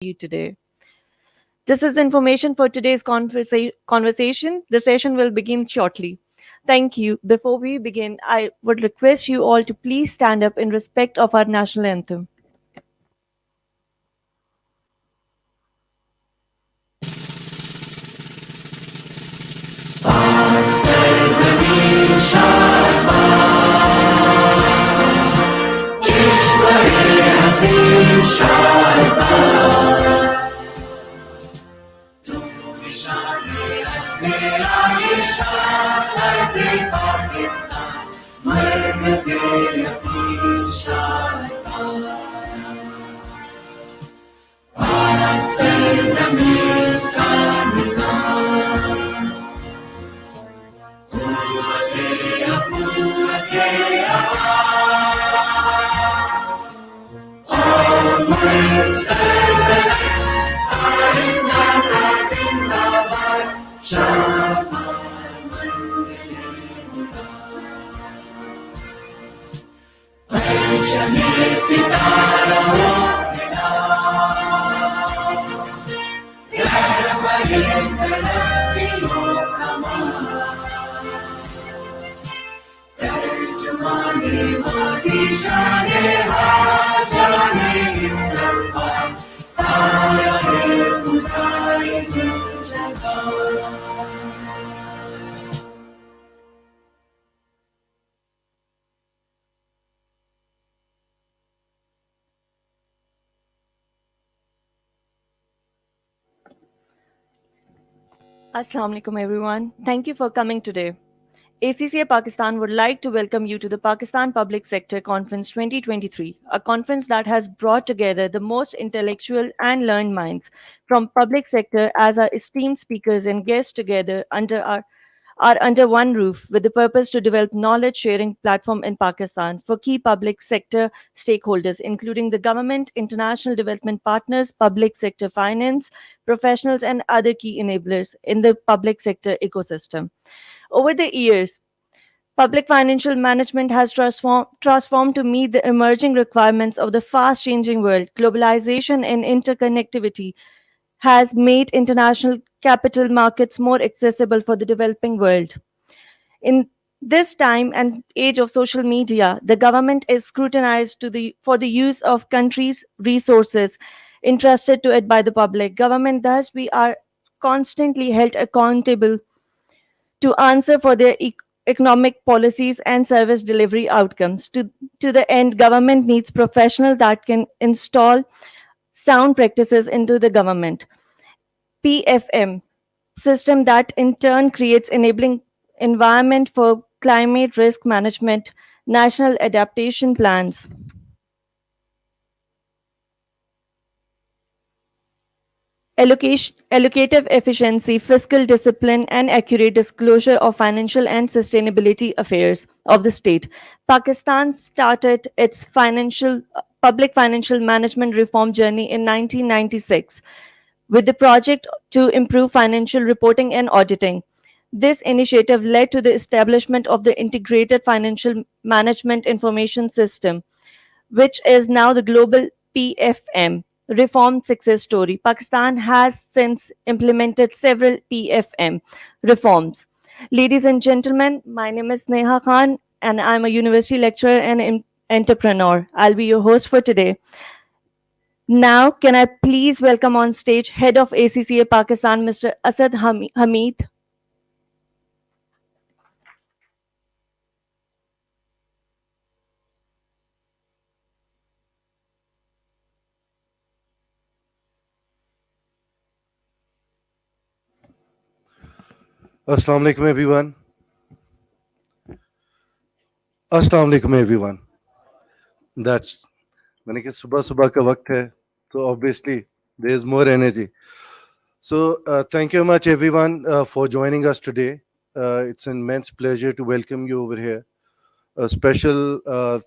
you today. This is the information for today's conversation. The session will begin shortly. Thank you. Before we begin, I would request you all to please stand up in respect of our national anthem. Assalamu alaikum everyone. Thank you for coming today. ACCA Pakistan would like to welcome you to the Pakistan Public Sector Conference 2023, a conference that has brought together the most intellectual and learned minds from public sector as our esteemed speakers and guests together are under one roof with the purpose to develop knowledge sharing platform in Pakistan for key public sector stakeholders including the government, international development partners, public sector finance, professionals and other key enablers in the public sector ecosystem. Over the years, public financial management has transformed to meet the emerging requirements of the fast changing world. Globalization and interconnectivity has made international capital markets more accessible for the developing world. In this time and age of social media, the government is scrutinized for the use of countries' resources entrusted to it by the public. Government, thus, we are constantly held accountable to answer for their economic policies and service delivery outcomes. To the end, government needs professionals that can install sound practices into the government. PFM system that in turn creates enabling environment for climate risk management, national adaptation plans. Allocative efficiency, fiscal discipline, and accurate disclosure of financial and sustainability affairs of the state. Pakistan started its public financial management reform journey in 1996 with the project to improve financial reporting and auditing. This initiative led to the establishment of the Integrated Financial Management Information System, which is now the global PFM reform success story. Pakistan has since implemented several PFM reforms. Ladies and gentlemen, my name is Neha Khan and I'm a university lecturer and entrepreneur. I'll be your host for today. Now, can I please welcome on stage Head of ACCA Pakistan, Mr. Asad Hamid. Assalamu alaikum everyone. Assalamu alaikum everyone. That's मैंने कहा सुबह सुबह का वक्त है, so obviously there is more energy. So thank you very much everyone for joining us today. It's an immense pleasure to welcome you over here. A special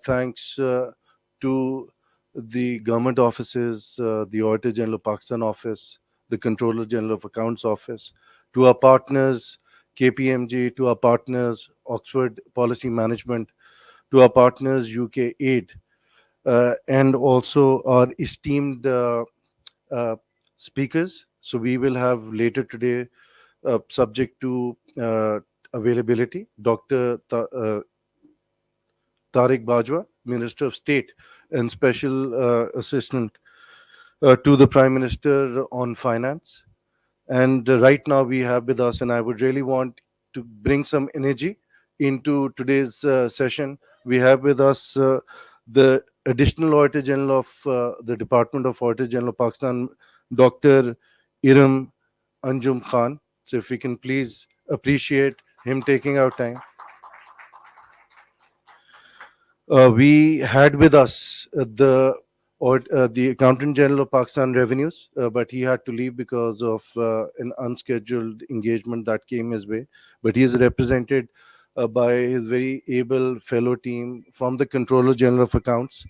thanks to the government offices, the Auditor General of Pakistan office, the Controller General of Accounts office, to our partners, KPMG, to our partners, Oxford Policy Management, to our partners, UK Aid, and also our esteemed uh, speakers. So we will have later today, subject to availability, Dr. Tariq Bajwa, Minister of State and Special Assistant to the Prime Minister on Finance. And right now we have with us, and I would really want to bring some energy into today's session. We have with us the Additional Auditor General of the Department of Auditor General of Pakistan, Dr. Iram Anjum Khan. So if we can please appreciate him taking our time. We had with us the Accountant General of Pakistan Revenues, but he had to leave because of an unscheduled engagement that came his way. But he is represented by his very able fellow team from the Controller General of Accounts.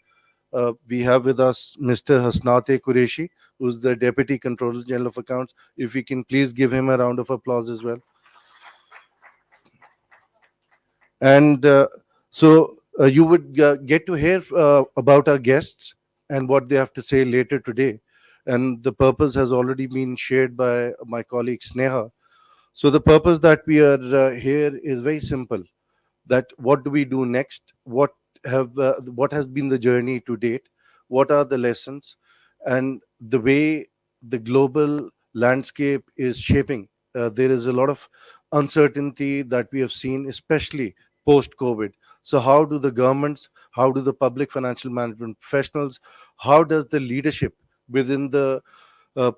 We have with us Mr. Hasnate Qureshi, who's the Deputy Controller General of Accounts. If we can please give him a round of applause as well. And you would get to hear about our guests and what they have to say later today. And the purpose has already been shared by my colleague Sneha. So the purpose that we are here is very simple, that what do we do next, what has been the journey to date, what are the lessons, and the way the global landscape is shaping. There is a lot of uncertainty that we have seen, especially post COVID. So how do the governments, how do the public financial management professionals, how does the leadership within the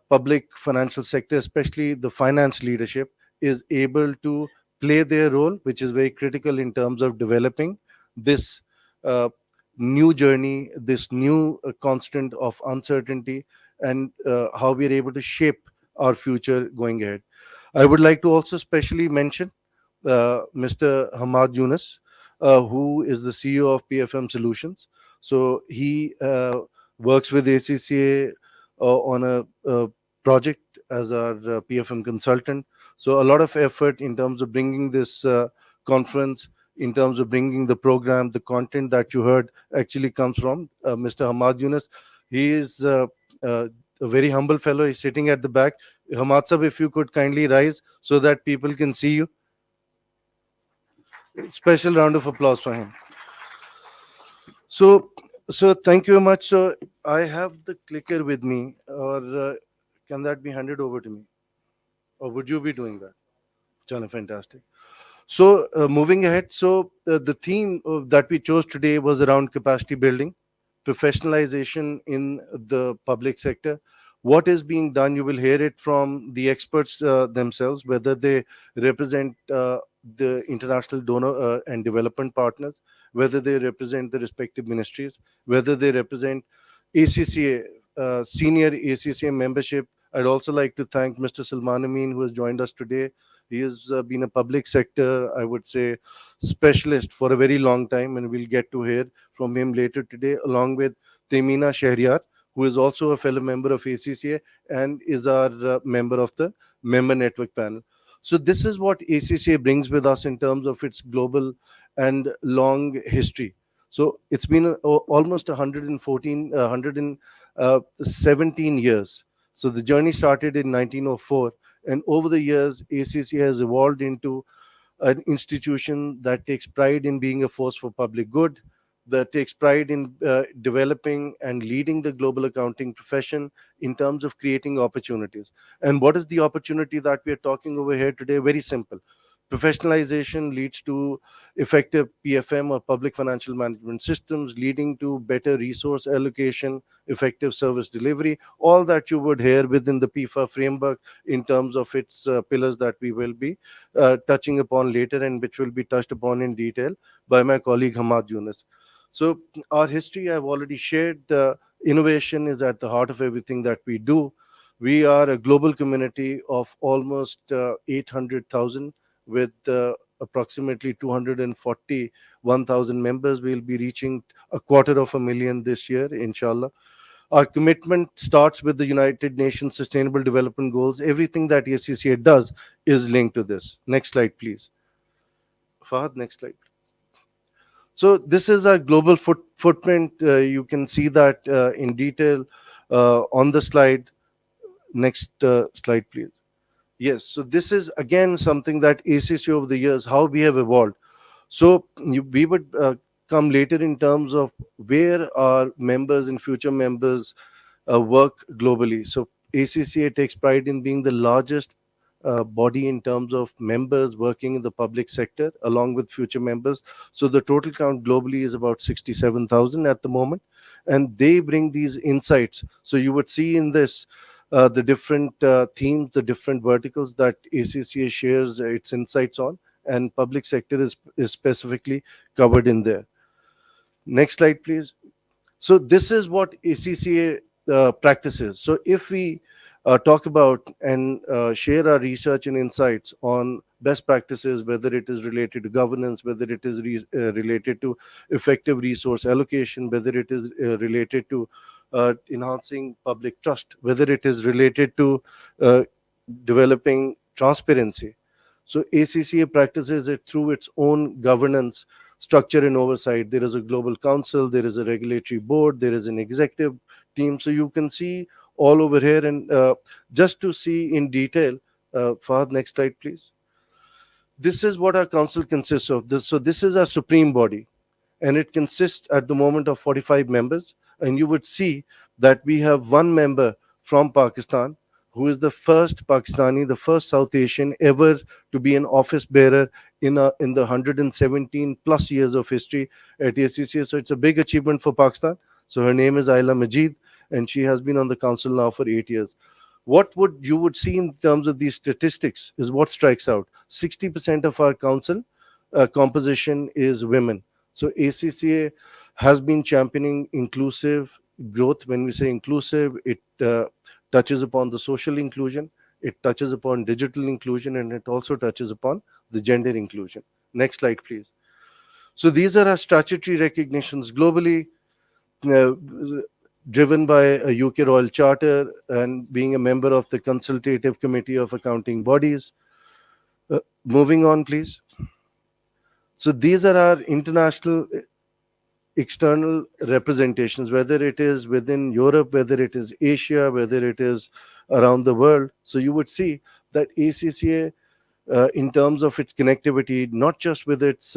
public financial sector, especially the finance leadership, is able to play their role, which is very critical in terms of developing this uh, new journey, this new constant of uncertainty, and how we are able to shape our future going ahead. I would like to also specially mention Mr. Hamad Yunus, who is the CEO of PFM Solutions. So he works with ACCA on a project as our PFM consultant. So a lot of effort in terms of bringing this conference, in terms of bringing the program, the content that you heard actually comes from Mr. Hamad Yunus. He is a very humble fellow. He's sitting at the back. Hamad Sab, if you could kindly rise so that people can see you. Special round of applause for him. So, thank you very much. So, I have the clicker with me, or can that be handed over to me, or would you be doing that? Chalo, fantastic. So, moving ahead, so the theme that we chose today was around capacity building, professionalization in the public sector. What is being done? You will hear it from the experts themselves, whether they represent the international donor and development partners, whether they represent the respective ministries, whether they represent ACCA, senior ACCA membership. I'd also like to thank Mr. Salman Amin, who has joined us today. He has been a public sector, I would say, specialist for a very long time, and we'll get to hear from him later today, along with Temina Shahryar, who is also a fellow member of ACCA and is our member of the member network panel. So this is what ACCA brings with us in terms of its global and long history. So it's been almost 114, 117 years. So the journey started in 1904, and over the years, ACCA has evolved into an institution that takes pride in being a force for public good, that takes pride in developing and leading the global accounting profession in terms of creating opportunities. And what is the opportunity that we are talking over here today? Very simple. Professionalization leads to effective PFM or public financial management systems, leading to better resource allocation, effective service delivery, all that you would hear within the PIFA framework in terms of its pillars that we will be touching upon later and which will be touched upon in detail by my colleague Hamad Yunus. So, our history I've already shared. Innovation is at the heart of everything that we do. We are a global community of almost 800,000 with approximately 241,000 members. We'll be reaching a quarter of a million this year, inshallah. Our commitment starts with the United Nations Sustainable Development Goals. Everything that ACCA does is linked to this. Next slide, please. Fahad, next slide. So this is our global footprint. You can see that in detail on the slide. Next slide, please. Yes, so this is again something that ACC over the years, how we have evolved. So we would come later in terms of where our members and future members work globally. So ACCA takes pride in being the largest body in terms of members working in the public sector, along with future members. So the total count globally is about 67,000 at the moment, and they bring these insights. So you would see in this the different themes, the different verticals that ACCA shares its insights on, and public sector is specifically covered in there. Next slide, please. So this is what ACCA practices. So if we talk about and share our research and insights on best practices, whether it is related to governance, whether it is related to effective resource allocation, whether it is related to enhancing public trust, whether it is related to uh, developing transparency. So ACCA practices it through its own governance structure and oversight. There is a global council, there is a regulatory board, there is an executive team. So you can see all over here. And just to see in detail, Fahad, next slide, please. This is what our council consists of. So this is our supreme body, and it consists at the moment of 45 members. And you would see that we have one member from Pakistan, who is the first Pakistani, the first South Asian ever to be an office bearer in the 117 plus years of history at ACCA. So it's a big achievement for Pakistan. So her name is Ayla Majid, and she has been on the council now for 8 years. What would you would see in terms of these statistics is what strikes out. 60% of our council composition is women. So ACCA has been championing inclusive growth. When we say inclusive, it touches upon the social inclusion, it touches upon digital inclusion, and it also touches upon the gender inclusion. Next slide, please. So these are our statutory recognitions globally, uh, driven by a UK Royal Charter and being a member of the Consultative Committee of Accounting Bodies. Moving on, please. So these are our international external representations, whether it is within Europe, whether it is Asia, whether it is around the world. So you would see that ACCA, in terms of its connectivity, not just with its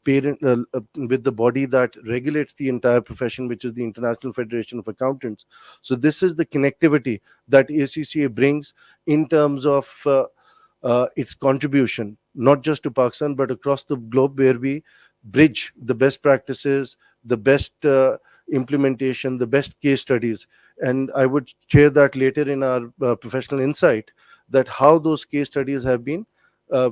with the body that regulates the entire profession, which is the International Federation of Accountants. So this is the connectivity that ACCA brings in terms of its contribution, not just to Pakistan, but across the globe, where we bridge the best practices, the best implementation, the best case studies. And I would share that later in our professional insight, that how those case studies have been uh,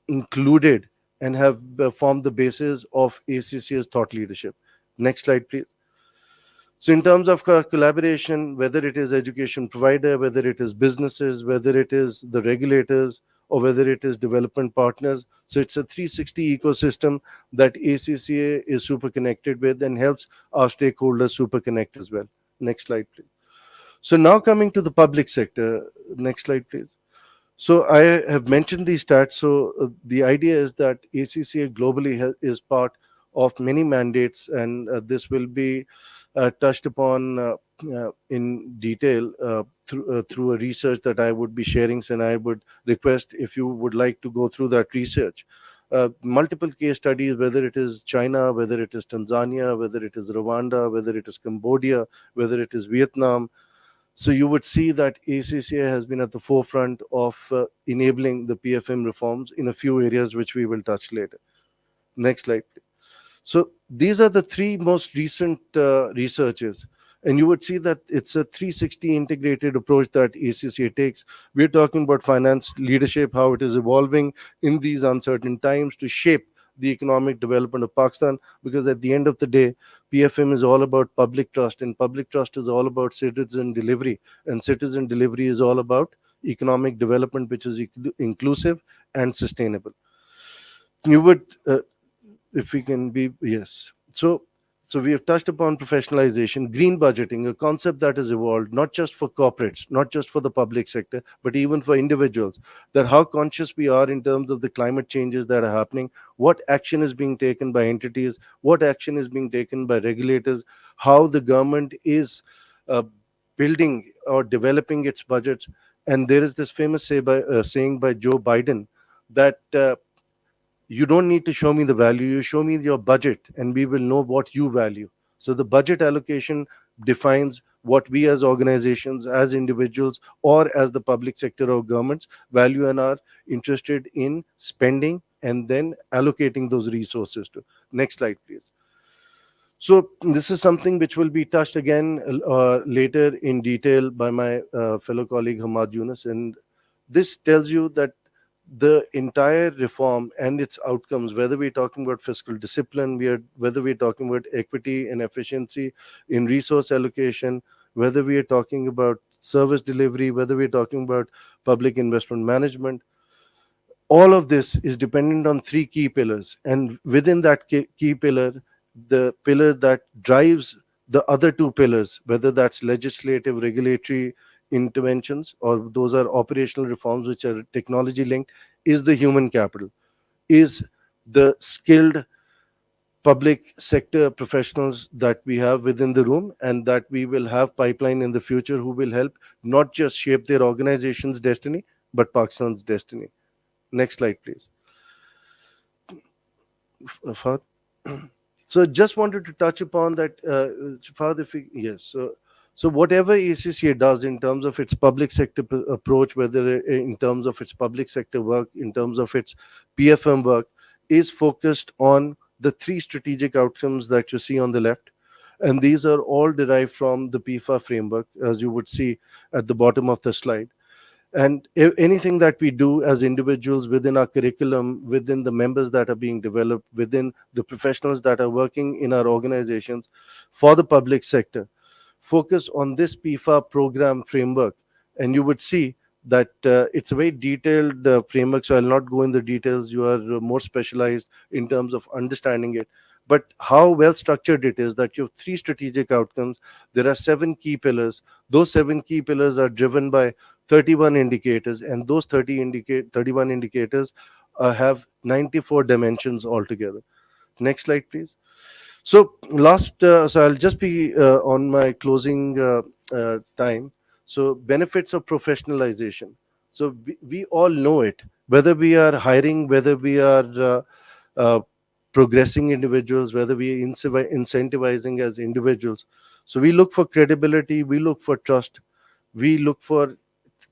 included and have formed the basis of ACCA's thought leadership. Next slide, please. So, in terms of collaboration, whether it is education provider, whether it is businesses, whether it is the regulators, or whether it is development partners, so it's a 360 ecosystem that ACCA is super connected with and helps our stakeholders super connect as well. Next slide, please. So now coming to the public sector. Next slide, please. So I have mentioned these stats. So the idea is that ACCA globally is part of many mandates, and this will be touched upon in detail through a research that I would be sharing. And I would request if you would like to go through that research. Multiple case studies, whether it is China, whether it is Tanzania, whether it is Rwanda, whether it is Cambodia, whether it is Vietnam. So you would see that ACCA has been at the forefront of enabling the PFM reforms in a few areas, which we will touch later. Next slide. So these are the three most recent researches. And you would see that it's a 360 integrated approach that ACCA takes. We're talking about finance leadership, how it is evolving in these uncertain times to shape the economic development of Pakistan. Because at the end of the day, PFM is all about public trust, and public trust is all about citizen delivery. And citizen delivery is all about economic development, which is inclusive and sustainable. You would if we can be, yes. So we have touched upon professionalization, green budgeting, a concept that has evolved not just for corporates, not just for the public sector, but even for individuals, that how conscious we are in terms of the climate changes that are happening, what action is being taken by entities, what action is being taken by regulators, how the government is uh, building or developing its budgets. And there is this famous saying by Joe Biden that you don't need to show me the value, you show me your budget and we will know what you value. So the budget allocation defines what we as organizations, as individuals, or as the public sector or governments value and are interested in spending and then allocating those resources to. Next slide please. So this is something which will be touched again later in detail by my fellow colleague Hamad Yunus, and this tells you that the entire reform and its outcomes, whether we're talking about fiscal discipline, whether we're talking about equity and efficiency in resource allocation, whether we are talking about service delivery, whether we're talking about public investment management, all of this is dependent on three key pillars. And within that key pillar, the pillar that drives the other two pillars, whether that's legislative, regulatory interventions, or those are operational reforms which are technology linked, is the human capital, is the skilled public sector professionals that we have within the room and that we will have pipeline in the future who will help not just shape their organization's destiny but Pakistan's destiny. Next slide please. Fahad. So just wanted to touch upon that, Fahad, if we, yes. So whatever ACCA does in terms of its public sector approach, whether in terms of its public sector work, in terms of its PFM work, is focused on the three strategic outcomes that you see on the left. And these are all derived from the PIFA framework, as you would see at the bottom of the slide. And anything that we do as individuals within our curriculum, within the members that are being developed, within the professionals that are working in our organizations for the public sector, focus on this PIFA program framework. And you would see that it's a very detailed framework, so I'll not go in the details. You are more specialized in terms of understanding it. But how well structured it is, that you have three strategic outcomes. There are seven key pillars. Those seven key pillars are driven by 31 indicators, and those 31 indicators have 94 dimensions altogether. Next slide, please. So so I'll just be on my closing time. So benefits of professionalization. So we all know it, whether we are hiring, whether we are uh, progressing individuals, whether we are incentivizing as individuals. So we look for credibility, we look for trust, we look for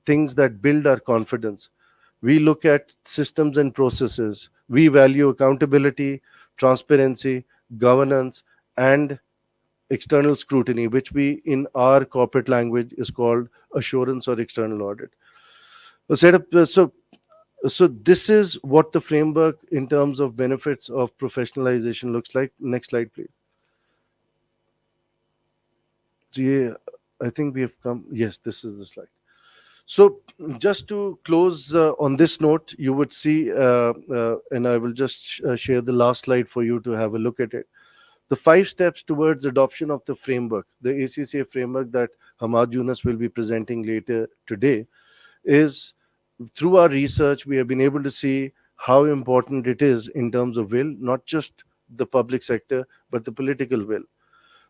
things that build our confidence. We look at systems and processes. We value accountability, transparency, governance, and external scrutiny, which we in our corporate language is called assurance or external audit. So this is what the framework in terms of benefits of professionalization looks like. Next slide, please. So yeah, I think we have come. Yes, this is the slide. So, just to close on this note, you would see, and I will just share the last slide for you to have a look at it. The 5 steps towards adoption of the framework, the ACCA framework that Hamad Yunus will be presenting later today, is through our research, we have been able to see how important it is in terms of will, not just the public sector, but the political will,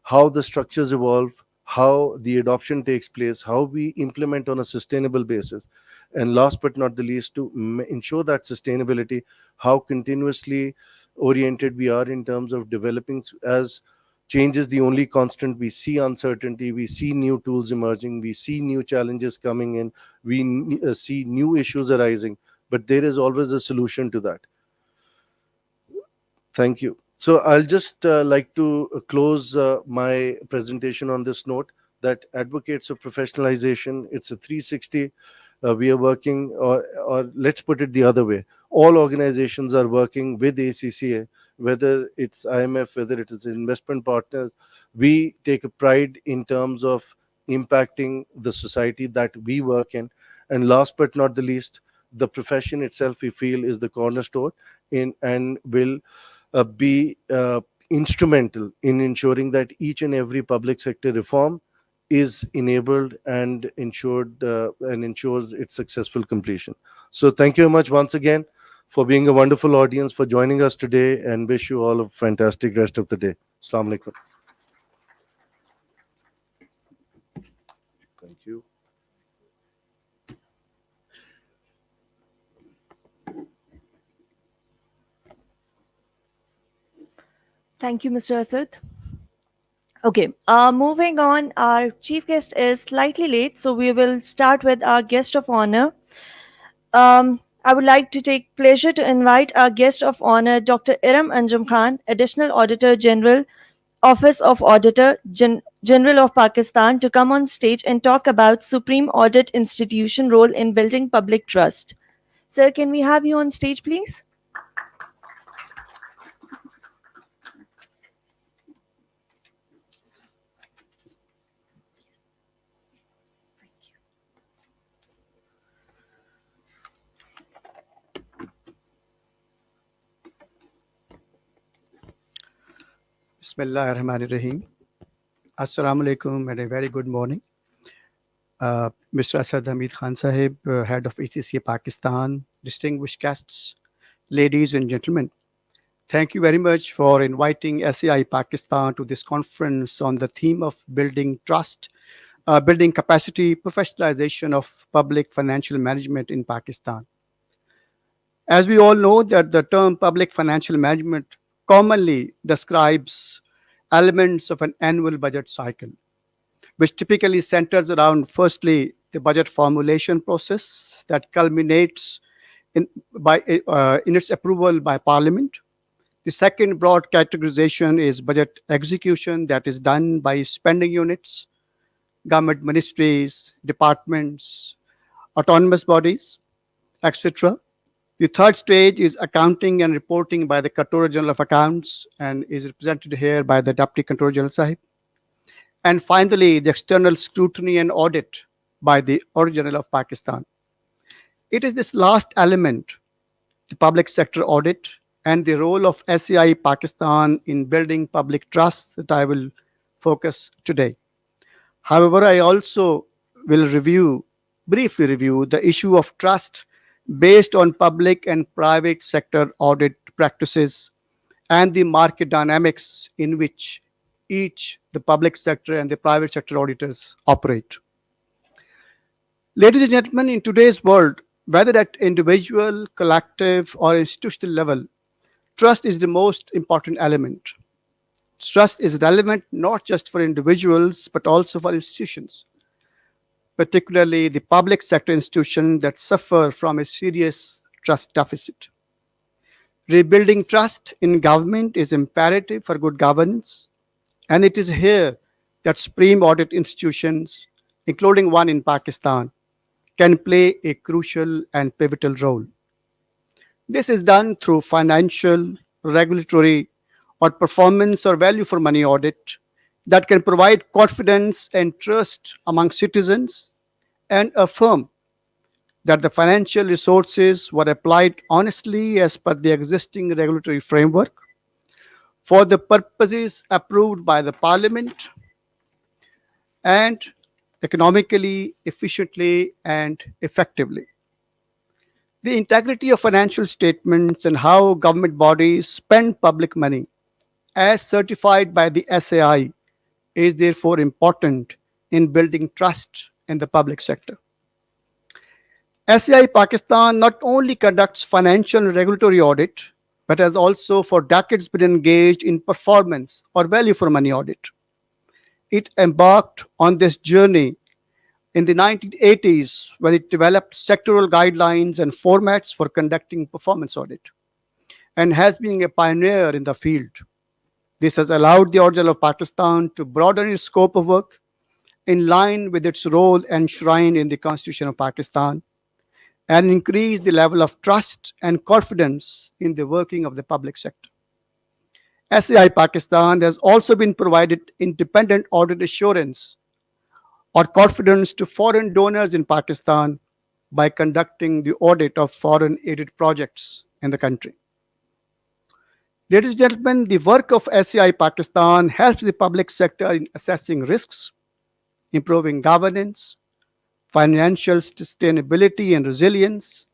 how the structures evolve, how the adoption takes place, how we implement on a sustainable basis. And last but not the least, to ensure that sustainability, how continuously oriented we are in terms of developing. As change is the only constant, we see uncertainty, we see new tools emerging, we see new challenges coming in, we see new issues arising, but there is always a solution to that. Thank you. So I'll just like to close my presentation on this note that advocates of professionalization, it's a 360. We are working, or let's put it the other way. All organizations are working with ACCA, whether it's IMF, whether it is investment partners. We take a pride in terms of impacting the society that we work in. And last but not the least, the profession itself, we feel, is the cornerstone in and will be instrumental in ensuring that each and every public sector reform is enabled and ensured and ensures its successful completion. So thank you very much once again for being a wonderful audience, for joining us today, and wish you all a fantastic rest of the day. Assalamu alaikum. Thank you, Mr. Asad. Okay, moving on, our chief guest is slightly late, so we will start with our guest of honor. I would like to take pleasure to invite our guest of honor, Dr. Iram Anjum Khan, Additional Auditor General, Office of Auditor General of Pakistan, to come on stage and talk about Supreme Audit Institution role in building public trust. Sir, can we have you on stage, please? Bismillah ar-Rahman ar-Rahim. Assalamu alaikum and a very good morning. Mr. Asad Hamid Khan Sahib, Head of ACCA Pakistan, distinguished guests, ladies and gentlemen, thank you very much for inviting SAI Pakistan to this conference on the theme of building trust, building capacity, professionalization of public financial management in Pakistan. As we all know that the term public financial management commonly describes elements of an annual budget cycle, which typically centers around, firstly, the budget formulation process that culminates in its approval by Parliament. The second broad categorization is budget execution that is done by spending units, government ministries, departments, autonomous bodies, etc. The third stage is accounting and reporting by the Controller General of Accounts and is represented here by the Deputy Controller General Sahib. And finally, the external scrutiny and audit by the Auditor General of Pakistan. It is this last element, the public sector audit, and the role of SAI Pakistan in building public trust that I will focus today. However, I also will briefly review the issue of trust based on public and private sector audit practices and the market dynamics in which each, the public sector and the private sector auditors, operate. Ladies and gentlemen, in today's world, whether at individual, collective, or institutional level, trust is the most important element. Trust is relevant not just for individuals, but also for institutions, particularly the public sector institutions that suffer from a serious trust deficit. Rebuilding trust in government is imperative for good governance, and it is here that supreme audit institutions, including one in Pakistan, can play a crucial and pivotal role. This is done through financial, regulatory, or performance or value for money audit that can provide confidence and trust among citizens and affirm that the financial resources were applied honestly as per the existing regulatory framework for the purposes approved by the Parliament and economically, efficiently, and effectively. The integrity of financial statements and how government bodies spend public money, as certified by the SAI, is therefore important in building trust in the public sector. SAI Pakistan not only conducts financial and regulatory audit, but has also for decades been engaged in performance or value for money audit. It embarked on this journey in the 1980s when it developed sectoral guidelines and formats for conducting performance audit and has been a pioneer in the field. This has allowed the Auditor of Pakistan to broaden its scope of work in line with its role enshrined in the Constitution of Pakistan and increase the level of trust and confidence in the working of the public sector. SAI Pakistan has also been provided independent audit assurance or confidence to foreign donors in Pakistan by conducting the audit of foreign aided projects in the country. Ladies and gentlemen, the work of SAI Pakistan helps the public sector in assessing risks, improving governance, financial sustainability and resilience,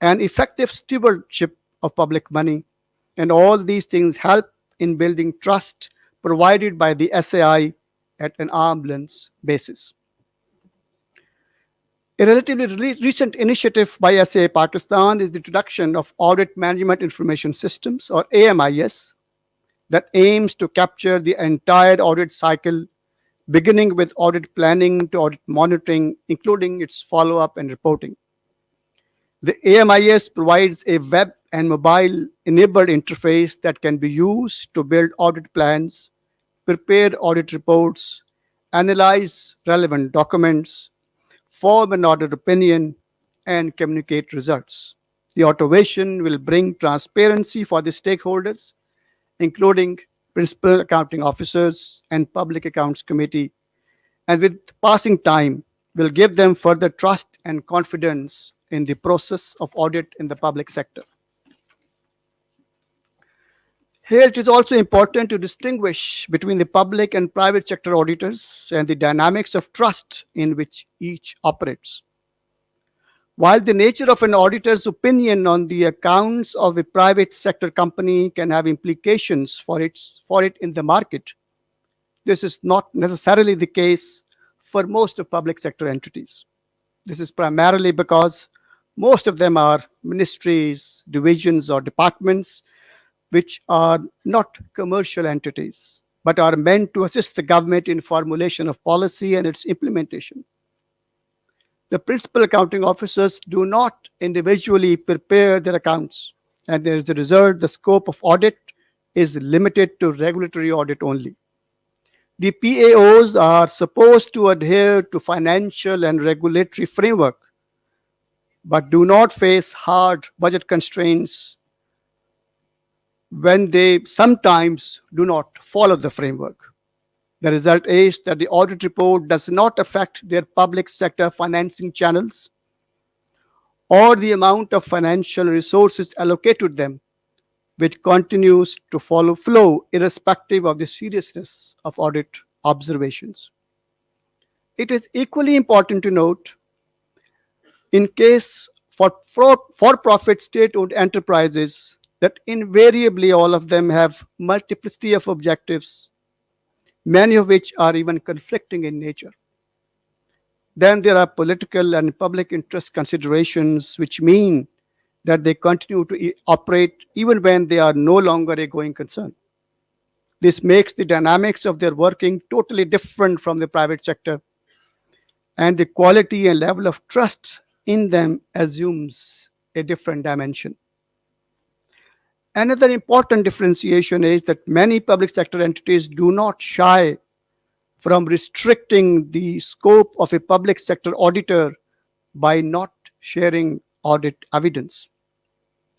and effective stewardship of public money. And all these things help in building trust provided by the SAI at an arm's length basis. A relatively recent initiative by SAI Pakistan is the introduction of Audit Management Information Systems, or AMIS, that aims to capture the entire audit cycle, beginning with audit planning to audit monitoring, including its follow up and reporting. The AMIS provides a web and mobile enabled interface that can be used to build audit plans, prepare audit reports, analyze relevant documents, form an audit opinion, and communicate results. The automation will bring transparency for the stakeholders, including principal accounting officers and public accounts committee, and with passing time will give them further trust and confidence in the process of audit in the public sector. Here, it is also important to distinguish between the public and private sector auditors and the dynamics of trust in which each operates. While the nature of an auditor's opinion on the accounts of a private sector company can have implications for it in the market, this is not necessarily the case for most of public sector entities. This is primarily because most of them are ministries, divisions, or departments which are not commercial entities but are meant to assist the government in formulation of policy and its implementation. The principal accounting officers do not individually prepare their accounts, and as a result, the scope of audit is limited to regulatory audit only. The PAOs are supposed to adhere to financial and regulatory framework, but do not face hard budget constraints when they sometimes do not follow the framework. The result is that the audit report does not affect their public sector financing channels or the amount of financial resources allocated to them, which continues to flow irrespective of the seriousness of audit observations. It is equally important to note in case for profit state owned enterprises that invariably all of them have multiplicity of objectives, many of which are even conflicting in nature. Then there are political and public interest considerations, which mean that they continue to operate even when they are no longer a going concern. This makes the dynamics of their working totally different from the private sector, and the quality and level of trust in them assumes a different dimension. Another important differentiation is that many public sector entities do not shy from restricting the scope of a public sector auditor by not sharing audit evidence.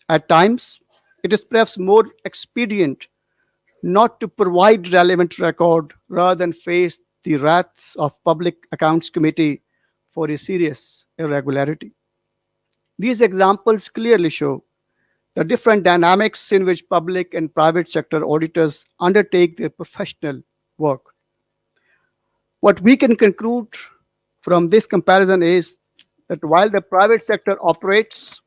At times, it is perhaps more expedient not to provide relevant record rather than face the wrath of public accounts committee for a serious irregularity. These examples clearly show the different dynamics in which public and private sector auditors undertake their professional work. What we can conclude from this comparison is that while the private sector operates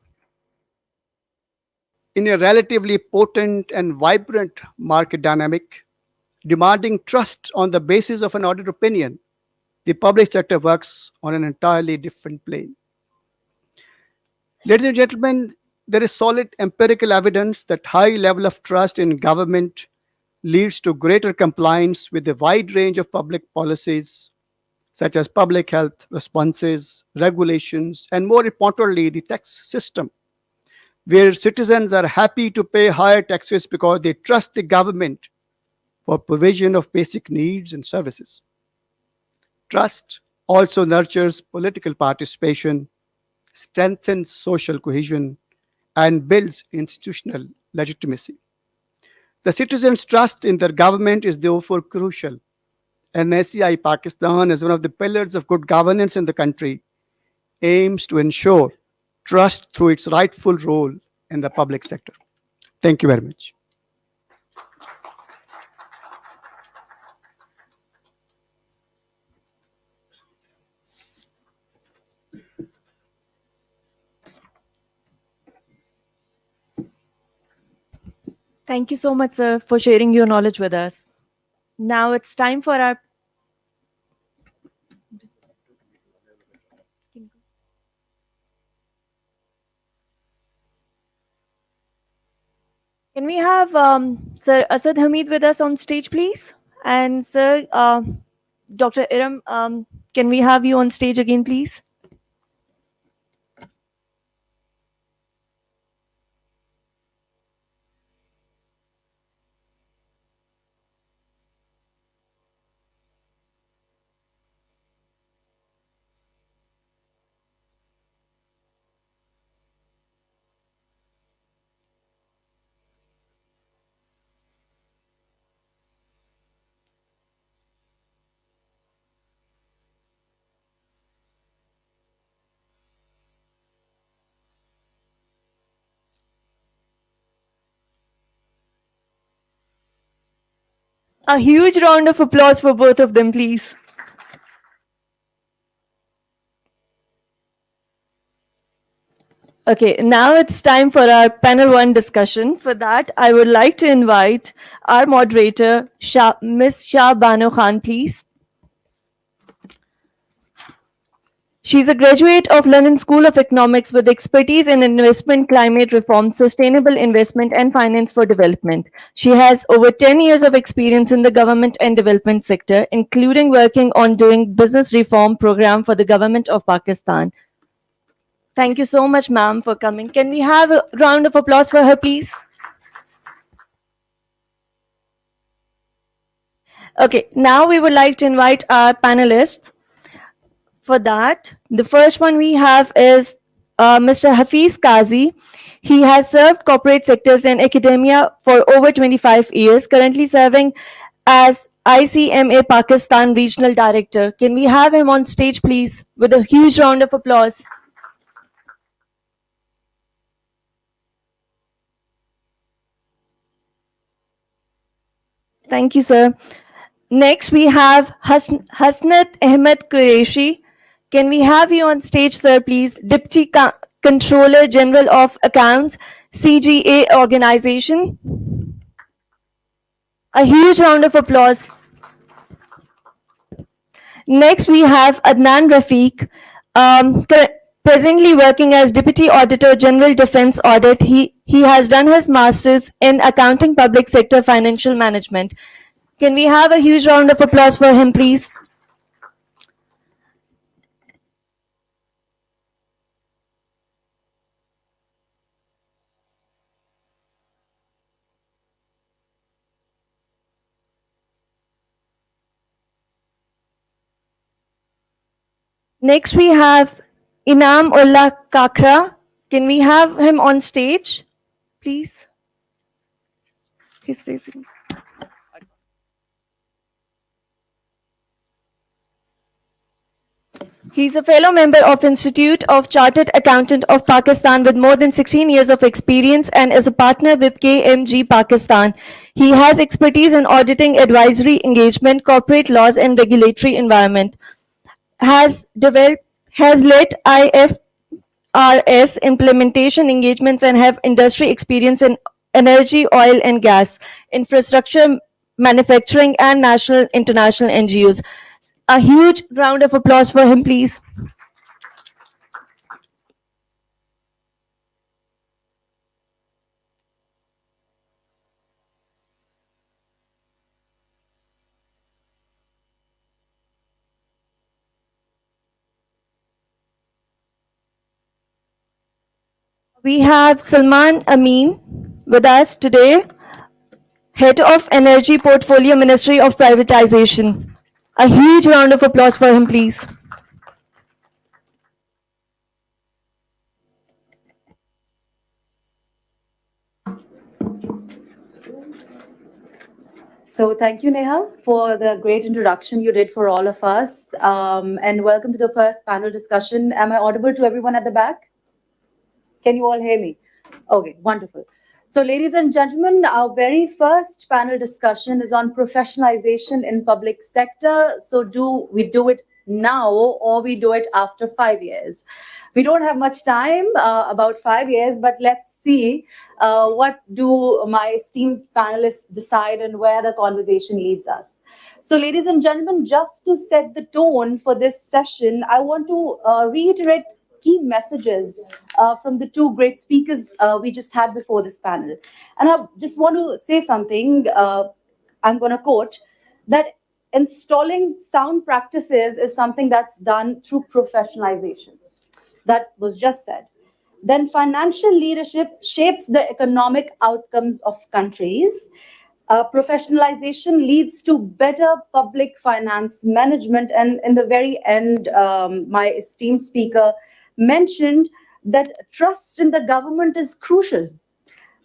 in a relatively potent and vibrant market dynamic, demanding trust on the basis of an audit opinion, the public sector works on an entirely different plane. Ladies and gentlemen, there is solid empirical evidence that high level of trust in government leads to greater compliance with a wide range of public policies, such as public health responses, regulations, and more importantly, the tax system, where citizens are happy to pay higher taxes because they trust the government for provision of basic needs and services. Trust also nurtures political participation, strengthens social cohesion, and builds institutional legitimacy. The citizens' trust in their government is therefore crucial, and ACCA Pakistan, as one of the pillars of good governance in the country, aims to ensure trust through its rightful role in the public sector. Thank you very much. Thank you so much, sir, for sharing your knowledge with us. Now it's time for our Can we have Sir Asad Hamid with us on stage, please? And Sir Dr. Iram, can we have you on stage again, please? A huge round of applause for both of them, please. Okay, now it's time for our panel one discussion. For that, I would like to invite our moderator, Ms. Shah Bano Khan, please. She's a graduate of London School of Economics with expertise in investment, climate reform, sustainable investment, and finance for development. She has over 10 years of experience in the government and development sector, including working on doing business reform program for the government of Pakistan. Thank you so much, ma'am, for coming. Can we have a round of applause for her, please? Okay, now we would like to invite our panelists. For that, the first one we have is Mr. Hafiz Kazi. He has served corporate sectors and academia for over 25 years, currently serving as ICMA Pakistan Regional Director. Can we have him on stage, please, with a huge round of applause? Thank you, sir. Next, we have Hasnat Ahmed Qureshi. Can we have you on stage, sir, please? Deputy Controller General of Accounts, CGA organization. A huge round of applause. Next, we have Adnan Rafiq, presently working as Deputy Auditor General Defense Audit. He has done his master's in Accounting Public Sector Financial Management. Can we have a huge round of applause for him, please? Next, we have Inam Ullah Kakra. Can we have him on stage, please? He's facing. He's a fellow member of Institute of Chartered Accountant of Pakistan with more than 16 years of experience and is a partner with KMG Pakistan. He has expertise in auditing, advisory, engagement, corporate laws, and regulatory environment. Has led IFRS implementation engagements and have industry experience in energy, oil and gas, infrastructure, manufacturing, and national international NGOs. A huge round of applause for him, please. We have Salman Amin with us today, Head of Energy Portfolio Ministry of Privatization. A huge round of applause for him, please. So thank you, Neha, for the great introduction you did for all of us. And welcome to the first panel discussion. Am I audible to everyone at the back? Can you all hear me? Okay, wonderful. So ladies and gentlemen, our very first panel discussion is on professionalization in public sector. So do we do it now or we do it after 5 years? We don't have much time, about 5 years, but let's see what do my esteemed panelists decide and where the conversation leads us. So ladies and gentlemen, just to set the tone for this session, I want to reiterate key messages from the two great speakers we just had before this panel. And I just want to say something. I'm going to quote that installing sound practices is something that's done through professionalization. That was just said. Then financial leadership shapes the economic outcomes of countries. Professionalization leads to better public finance management. And in the very end, my esteemed speaker mentioned that trust in the government is crucial.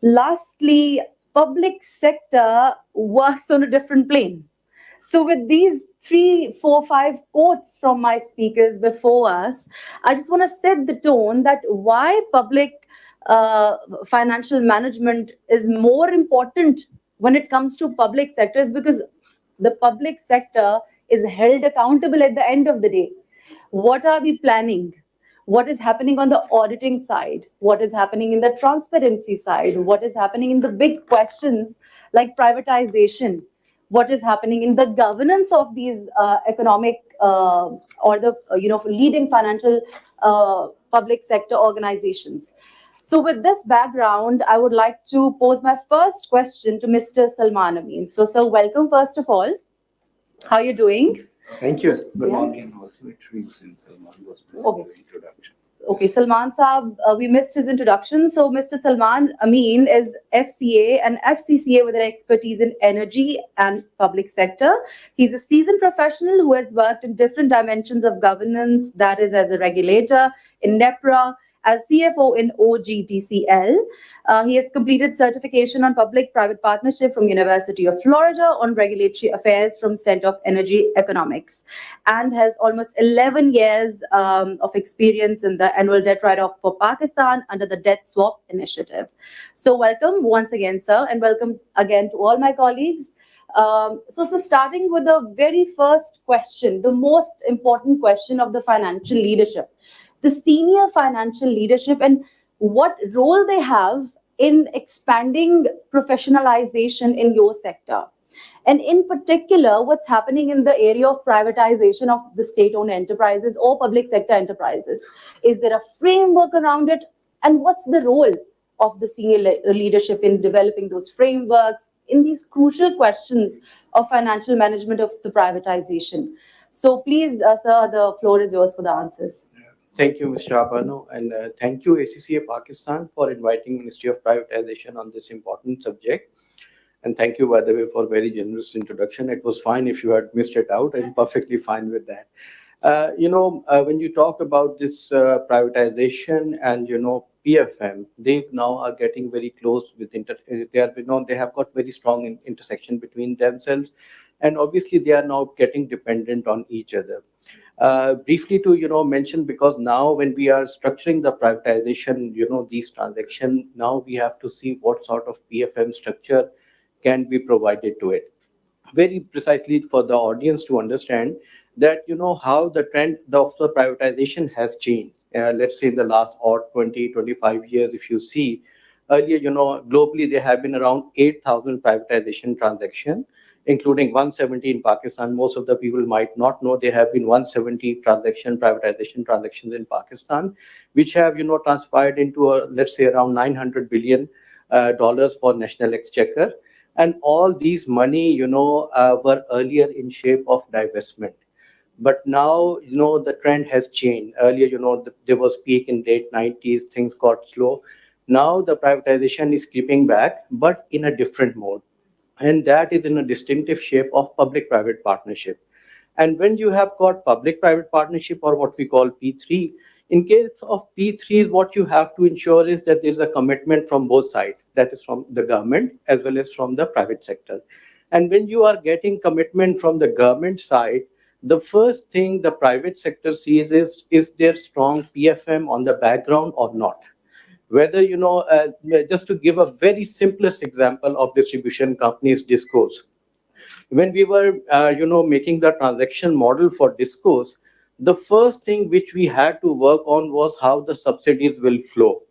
Lastly, public sector works on a different plane. So, with these three, four, five quotes from my speakers before us, I just want to set the tone that why public financial management is more important when it comes to public sectors, because the public sector is held accountable at the end of the day. What are we planning? What is happening on the auditing side? What is happening in the transparency side? What is happening in the big questions like privatization? What is happening in the governance of these economic or the leading financial public sector organizations? So, with this background, I would like to pose my first question to Mr. Salman Amin. So, sir, welcome first of all. How are you doing? Thank you. Good Yeah. morning. And also, it reads in Salman was busy Okay. with the introduction. Okay, Salman Saab, we missed his introduction. So, Mr. Salman Amin is FCA and FCCA with an expertise in energy and public sector. He's a seasoned professional who has worked in different dimensions of governance, that is, as a regulator in NEPRA, as CFO in OGTCL. He has completed certification on public-private partnership from University of Florida on regulatory affairs from Center of Energy Economics, and has almost 11 years of experience in the annual debt write-off for Pakistan under the debt swap initiative. So welcome once again, sir, and welcome again to all my colleagues. So starting with the very first question, the most important question of the financial leadership, the senior financial leadership, and what role they have in expanding professionalization in your sector. And in particular, what's happening in the area of privatization of the state-owned enterprises or public sector enterprises. Is there a framework around it? And what's the role of the senior leadership in developing those frameworks in these crucial questions of financial management of the privatization? So please, sir, the floor is yours for the answers. Thank you, Mr. Abano, and thank you, ACCA Pakistan, for inviting Ministry of Privatization on this important subject. And thank you, by the way, for very generous introduction. It was fine if you had missed it out, and perfectly fine with that. When you talk about this privatization and PFM, they now are getting very close with they have got very strong intersection between themselves, and obviously they are now getting dependent on each other. Briefly to mention, because now when we are structuring the privatization, these transactions, now we have to see what sort of PFM structure can be provided to it. Very precisely for the audience to understand that how the trend of the privatization has changed. Let's say in the last 20-25 years, if you see earlier, globally there have been around 8,000 privatization transactions, including 170 in Pakistan. Most of the people might not know there have been 170 privatization transactions in Pakistan, which have transpired into let's say around $900 billion for national exchequer. And all these money, were earlier in shape of divestment. But now, the trend has changed. Earlier, there was peak in late 90s, things got slow. Now the privatization is creeping back, but in a different mode. And that is in a distinctive shape of public-private partnership. And when you have got public-private partnership, or what we call P3, in case of P3, what you have to ensure is that there's a commitment from both sides, that is from the government as well as from the private sector. And when you are getting commitment from the government side, the first thing the private sector sees is there strong PFM on the background or not? Whether, just to give a very simplest example of distribution companies, discos. When we were, making the transaction model for discos, the first thing which we had to work on was how the subsidies will flow.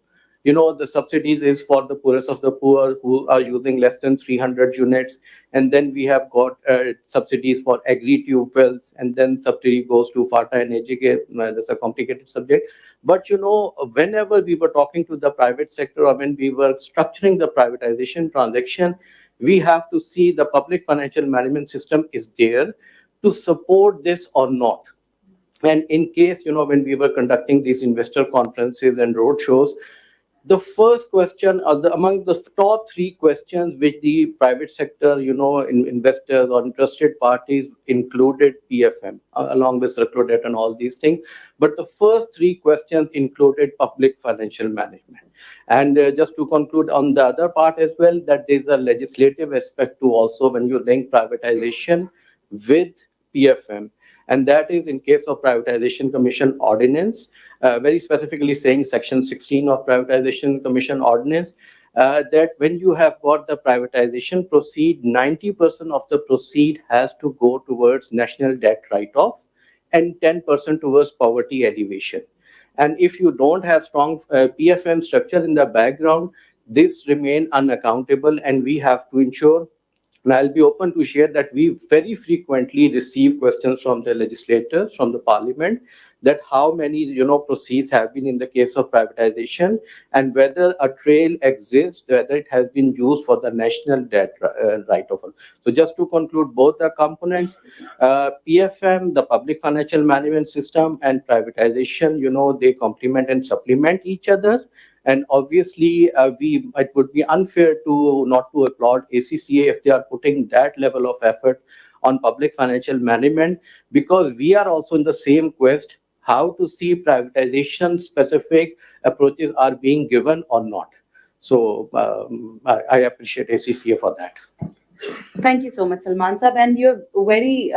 The subsidies is for the poorest of the poor who are using less than 300 units. And then we have got subsidies for agri tube wells, and then subsidy goes to FATA and ACCA. That's a complicated subject. But whenever we were talking to the private sector or when we were structuring the privatization transaction, we have to see the public financial management system is there to support this or not. And in case, when we were conducting these investor conferences and roadshows, the first question, or among the top three questions which the private sector, investors or interested parties included PFM, along with circular debt and all these things. But the first three questions included public financial management. And just to conclude on the other part as well, that there's a legislative aspect to also when you link privatization with PFM. And that is in case of Privatization Commission Ordinance, very specifically saying Section 16 of Privatization Commission Ordinance, that when you have got the privatization proceed, 90% of the proceed has to go towards national debt write-off and 10% towards poverty alleviation. And if you don't have strong PFM structure in the background, this remain unaccountable, and we have to ensure. And I'll be open to share that we very frequently receive questions from the legislators, from the parliament, that how many proceeds have been in the case of privatization, and whether a trail exists, whether it has been used for the national debt write-off. So just to conclude, both the components, PFM, the public financial management system, and privatization, they complement and supplement each other. And obviously, it would be unfair to not to applaud ACCA if they are putting that level of effort on public financial management, because we are also in the same quest how to see privatization specific approaches are being given or not. So I appreciate ACCA for that. Thank you so much, Salman Sab. And you're very,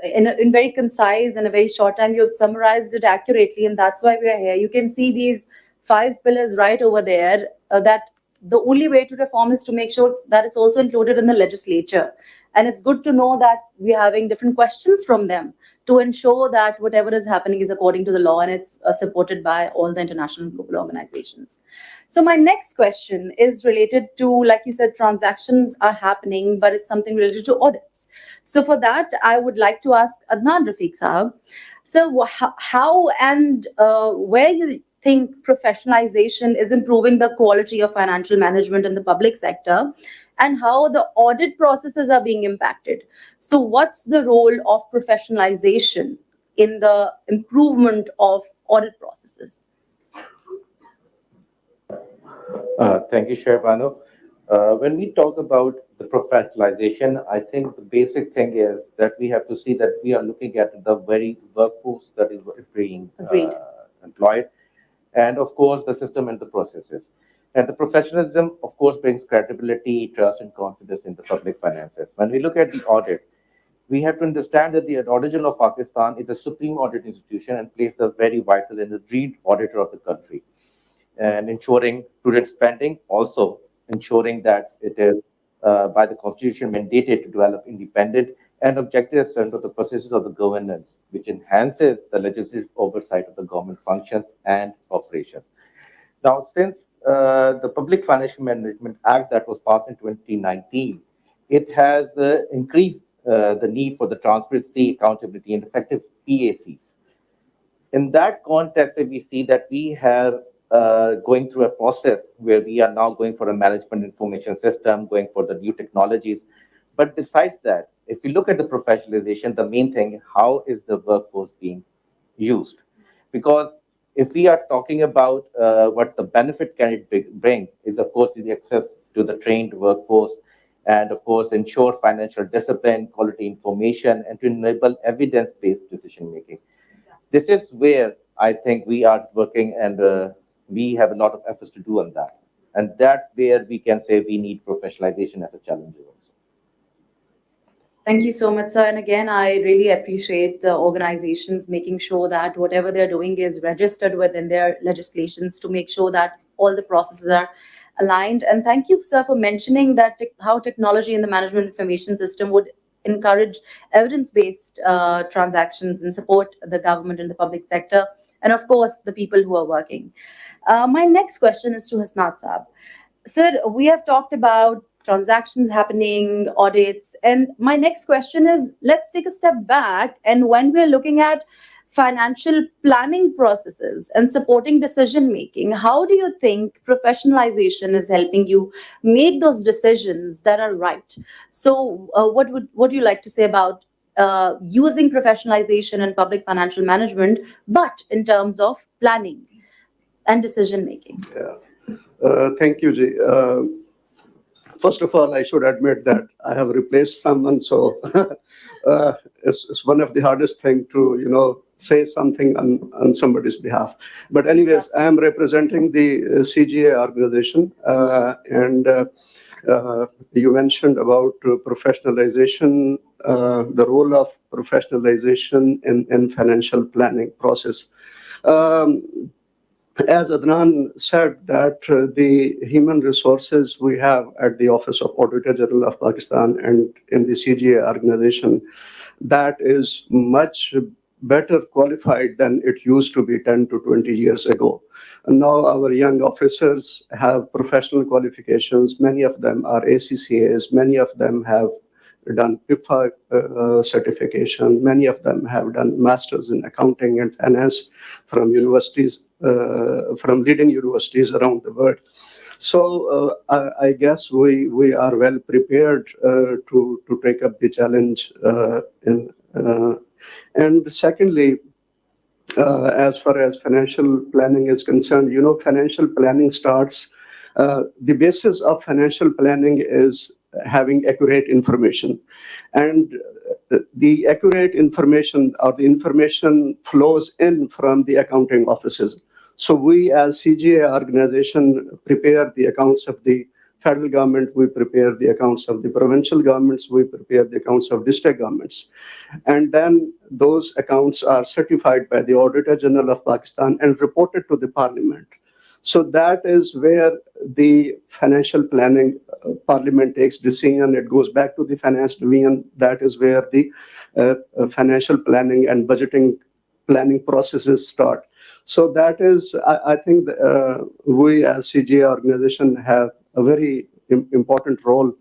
in very concise and a very short time, you've summarized it accurately, and that's why we are here. You can see these 5 pillars right over there, that the only way to reform is to make sure that it's also included in the legislature. And it's good to know that we're having different questions from them to ensure that whatever is happening is according to the law, and it's supported by all the international and global organizations. So my next question is related to, like you said, transactions are happening, but it's something related to audits. So for that, I would like to ask Adnan Rafiq Saab. So how and where you think professionalization is improving the quality of financial management in the public sector, and how the audit processes are being impacted. So what's the role of professionalization in the improvement of audit processes? Thank you, Sharbano. When we talk about the professionalization, I think the basic thing is that we have to see that we are looking at the very workforce that is being employed, and of course the system and the processes. And the professionalism, of course, brings credibility, trust, and confidence in the public finances. When we look at the audit, we have to understand that the Auditor General of Pakistan is the supreme audit institution and plays a very vital and the lead auditor of the country, and ensuring prudent spending, also ensuring that it is by the constitution mandated to develop independent and objective assessment of the processes of the governance, which enhances the legislative oversight of the government functions and operations. Now, since the Public Financial Management Act that was passed in 2019, it has increased the need for the transparency, accountability, and effective PACs. In that context, we see that we have going through a process where we are now going for a management information system, going for the new technologies. But besides that, if we look at the professionalization, the main thing, how is the workforce being used? Because if we are talking about what the benefit can it bring is, of course, the access to the trained workforce, and of course, ensure financial discipline, quality information, and to enable evidence-based decision making. This is where I think we are working, and we have a lot of efforts to do on that. And that's where we can say we need professionalization as a challenge also. Thank you so much, sir. And again, I really appreciate the organizations making sure that whatever they're doing is registered within their legislations to make sure that all the processes are aligned. And thank you, sir, for mentioning that how technology in the management information system would encourage evidence-based transactions and support the government and the public sector, and of course, the people who are working. My next question is to Hasnat Saab. Sir, we have talked about transactions happening, audits, and my next question is, let's take a step back. And when we're looking at financial planning processes and supporting decision making, how do you think professionalization is helping you make those decisions that are right? So, what do you like to say about using professionalization in public financial management, but in terms of planning and decision making? Yeah. Thank you, Ji. First of all, I should admit that I have replaced someone, so it's one of the hardest thing to, say something on somebody's behalf. But anyways, I am representing the CGA organization, and you mentioned about professionalization, the role of professionalization in financial planning process. Um, as Adnan said, that the human resources we have at the Office of Auditor General of Pakistan and in the CGA organization, that is much better qualified than it used to be 10 to 20 years ago. And now our young officers have professional qualifications. Many of them are ACCAs. Many of them have done PIFA certification. Many of them have done masters in accounting and finance from universities, from leading universities around the world. So I guess we are well prepared to take up the challenge. And secondly, as far as financial planning is concerned, financial planning starts. The basis of financial planning is having accurate information, and the accurate information or the information flows in from the accounting offices. So we as CGA organization prepare the accounts of the federal government, we prepare the accounts of the provincial governments, we prepare the accounts of district governments. And then those accounts are certified by the Auditor General of Pakistan and reported to the Parliament. So that is where the financial planning Parliament takes decision. It goes back to the finance division. That is where the financial planning and budgeting planning processes start. So that is, I think, we as CGA organization have a very important role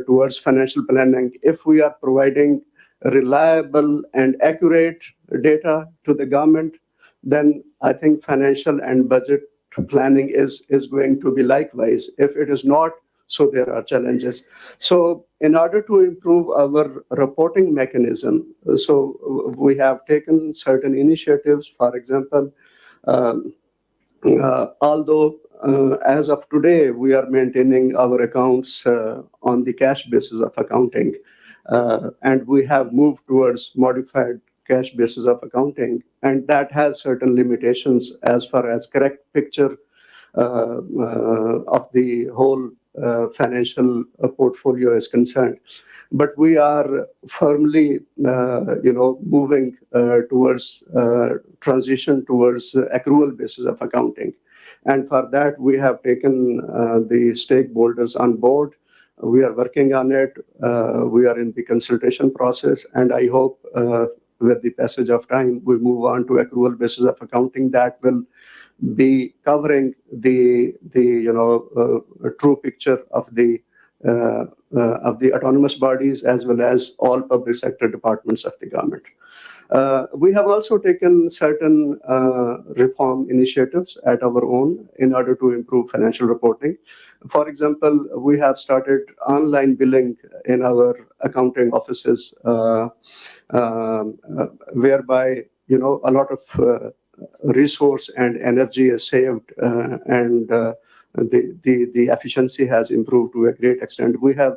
towards financial planning. If we are providing reliable and accurate data to the government, then I think financial and budget planning is going to be likewise. If it is not, so there are challenges. So in order to improve our reporting mechanism, so we have taken certain initiatives. For example, although as of today, we are maintaining our accounts on the cash basis of accounting, and we have moved towards modified cash basis of accounting, and that has certain limitations as far as correct picture of the whole financial portfolio is concerned. But we are firmly, moving towards transition towards accrual basis of accounting. And for that, we have taken the stakeholders on board. We are working on it. We are in the consultation process, and I hope with the passage of time, we move on to accrual basis of accounting that will be covering the true picture of the autonomous bodies as well as all public sector departments of the government. We have also taken certain reform initiatives at our own in order to improve financial reporting. For example, we have started online billing in our accounting offices, whereby a lot of resource and energy is saved, and the efficiency has improved to a great extent. We have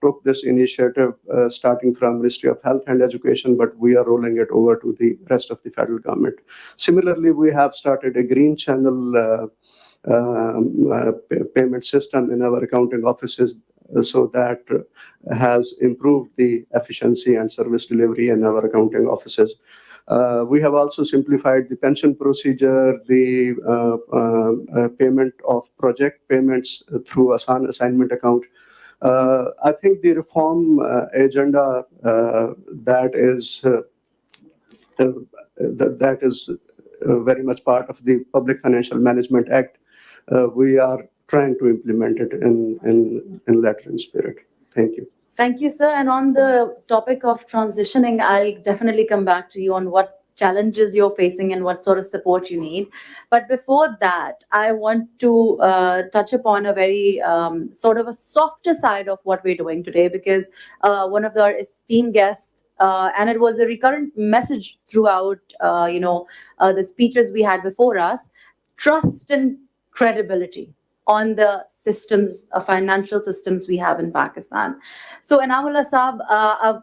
took this initiative starting from Ministry of Health and Education, but we are rolling it over to the rest of the federal government. Similarly, we have started a green channel payment system in our accounting offices, so that has improved the efficiency and service delivery in our accounting offices. We have also simplified the pension procedure, the payment of project payments through Asan assignment account. I think the reform agenda that is very much part of the Public Financial Management Act. We are trying to implement it in letter and spirit. Thank you. Thank you, sir. And on the topic of transitioning, I'll definitely come back to you on what challenges you're facing and what sort of support you need. But before that, I want to touch upon a very sort of a softer side of what we're doing today, because one of our esteemed guests, and it was a recurrent message throughout, the speeches we had before us, trust and credibility on the systems, financial systems we have in Pakistan. So, Anamullah Saab,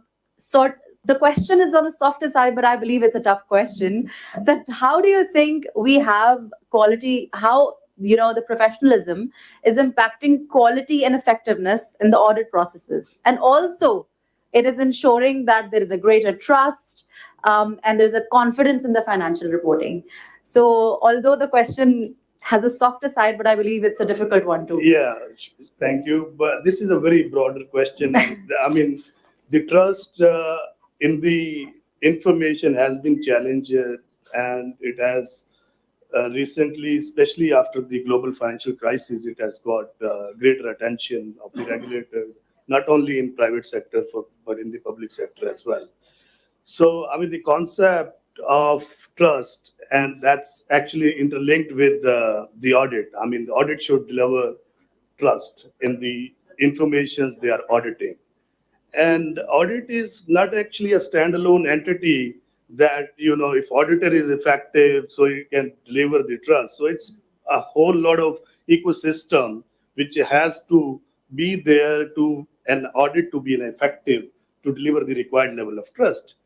the question is on the softer side, but I believe it's a tough question. That how do you think we have quality? How the professionalism is impacting quality and effectiveness in the audit processes, and also it is ensuring that there is a greater trust and there is a confidence in the financial reporting. So, although the question has a softer side, but I believe it's a difficult one too. Yeah, thank you. But this is a very broader question. I mean, the trust in the information has been challenged, and it has recently, especially after the global financial crisis, it has got greater attention of the regulators, not only in private sector, but in the public sector as well. So, I mean, the concept of trust, and that's actually interlinked with the audit. I mean, the audit should deliver trust in the informations they are auditing. And audit is not actually a standalone entity that, if auditor is effective, so you can deliver the trust. So it's a whole lot of ecosystem which has to be there to an audit to be an effective to deliver the required level of trust.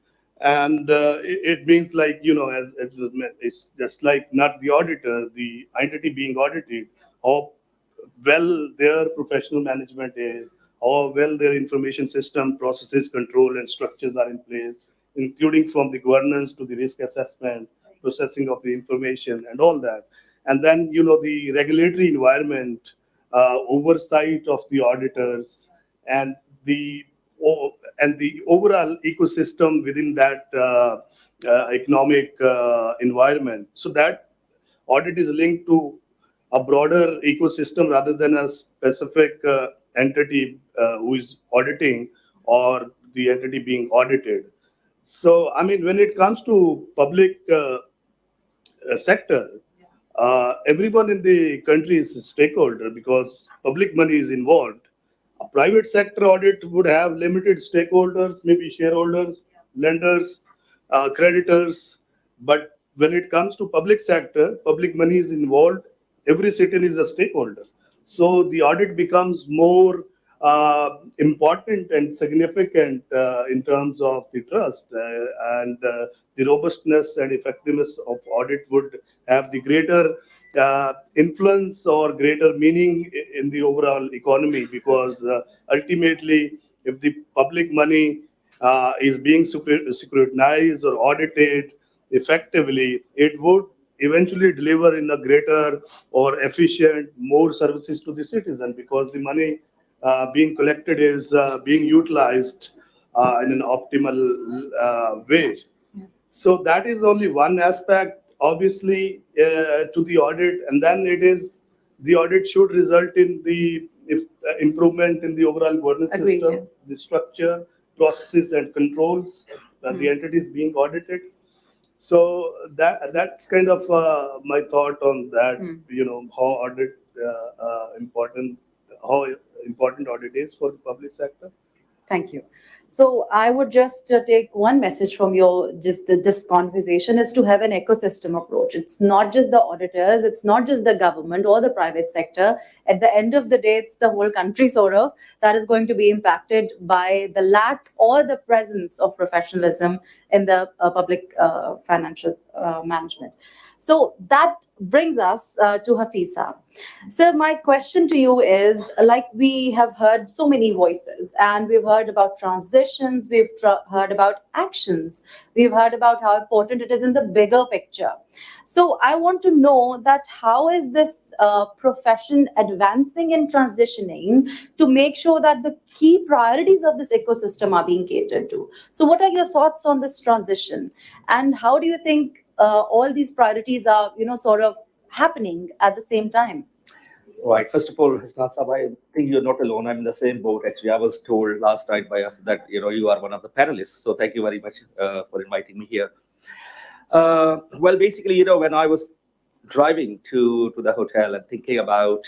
And it means like, as was it's just like not the auditor, the entity being audited, how well their professional management is, how well their information system processes, control, and structures are in place, including from the governance to the risk assessment, processing of the information, and all that. And then, the regulatory environment, oversight of the auditors, and the and the overall ecosystem within that economic environment. So that audit is linked to a broader ecosystem rather than a specific entity who is auditing or the entity being audited. So, I mean, when it comes to public sector, everyone in the country is a stakeholder because public money is involved. A private sector audit would have limited stakeholders, maybe shareholders, lenders, creditors. But when it comes to public sector, public money is involved. Every citizen is a stakeholder. So the audit becomes more important and significant in terms of the trust and the robustness and effectiveness of audit would have the greater influence or greater meaning in the overall economy because ultimately if the public money is being scrutinized or audited effectively, it would eventually deliver in a greater or efficient more services to the citizen because the money being collected is being utilized in an optimal way. So that is only one aspect, obviously, to the audit, and then it is the audit should result in the improvement in the overall governance Agreed, system, yeah. the structure, processes, and controls that the entities being audited. So that's kind of my thought on that. How audit important, how important audit is for the public sector. Thank you. So I would just take one message from your this conversation is to have an ecosystem approach. It's not just the auditors, it's not just the government or the private sector. At the end of the day, it's the whole country sort of that is going to be impacted by the lack or the presence of professionalism in the public financial management. So that brings us to Hafiza. So my question to you is, like we have heard so many voices and we've heard about transitions, we've heard about actions, we've heard about how important it is in the bigger picture. So I want to know that how is this profession advancing and transitioning to make sure that the key priorities of this ecosystem are being catered to. So what are your thoughts on this transition and how do you think all these priorities are, sort of happening at the same time? Right. First of all, Hasnan Sahab, I think you're not alone. I'm in the same boat. Actually, I was told last night by us that you are one of the panelists. So thank you very much for inviting me here. Well, basically, when I was driving to the hotel and thinking about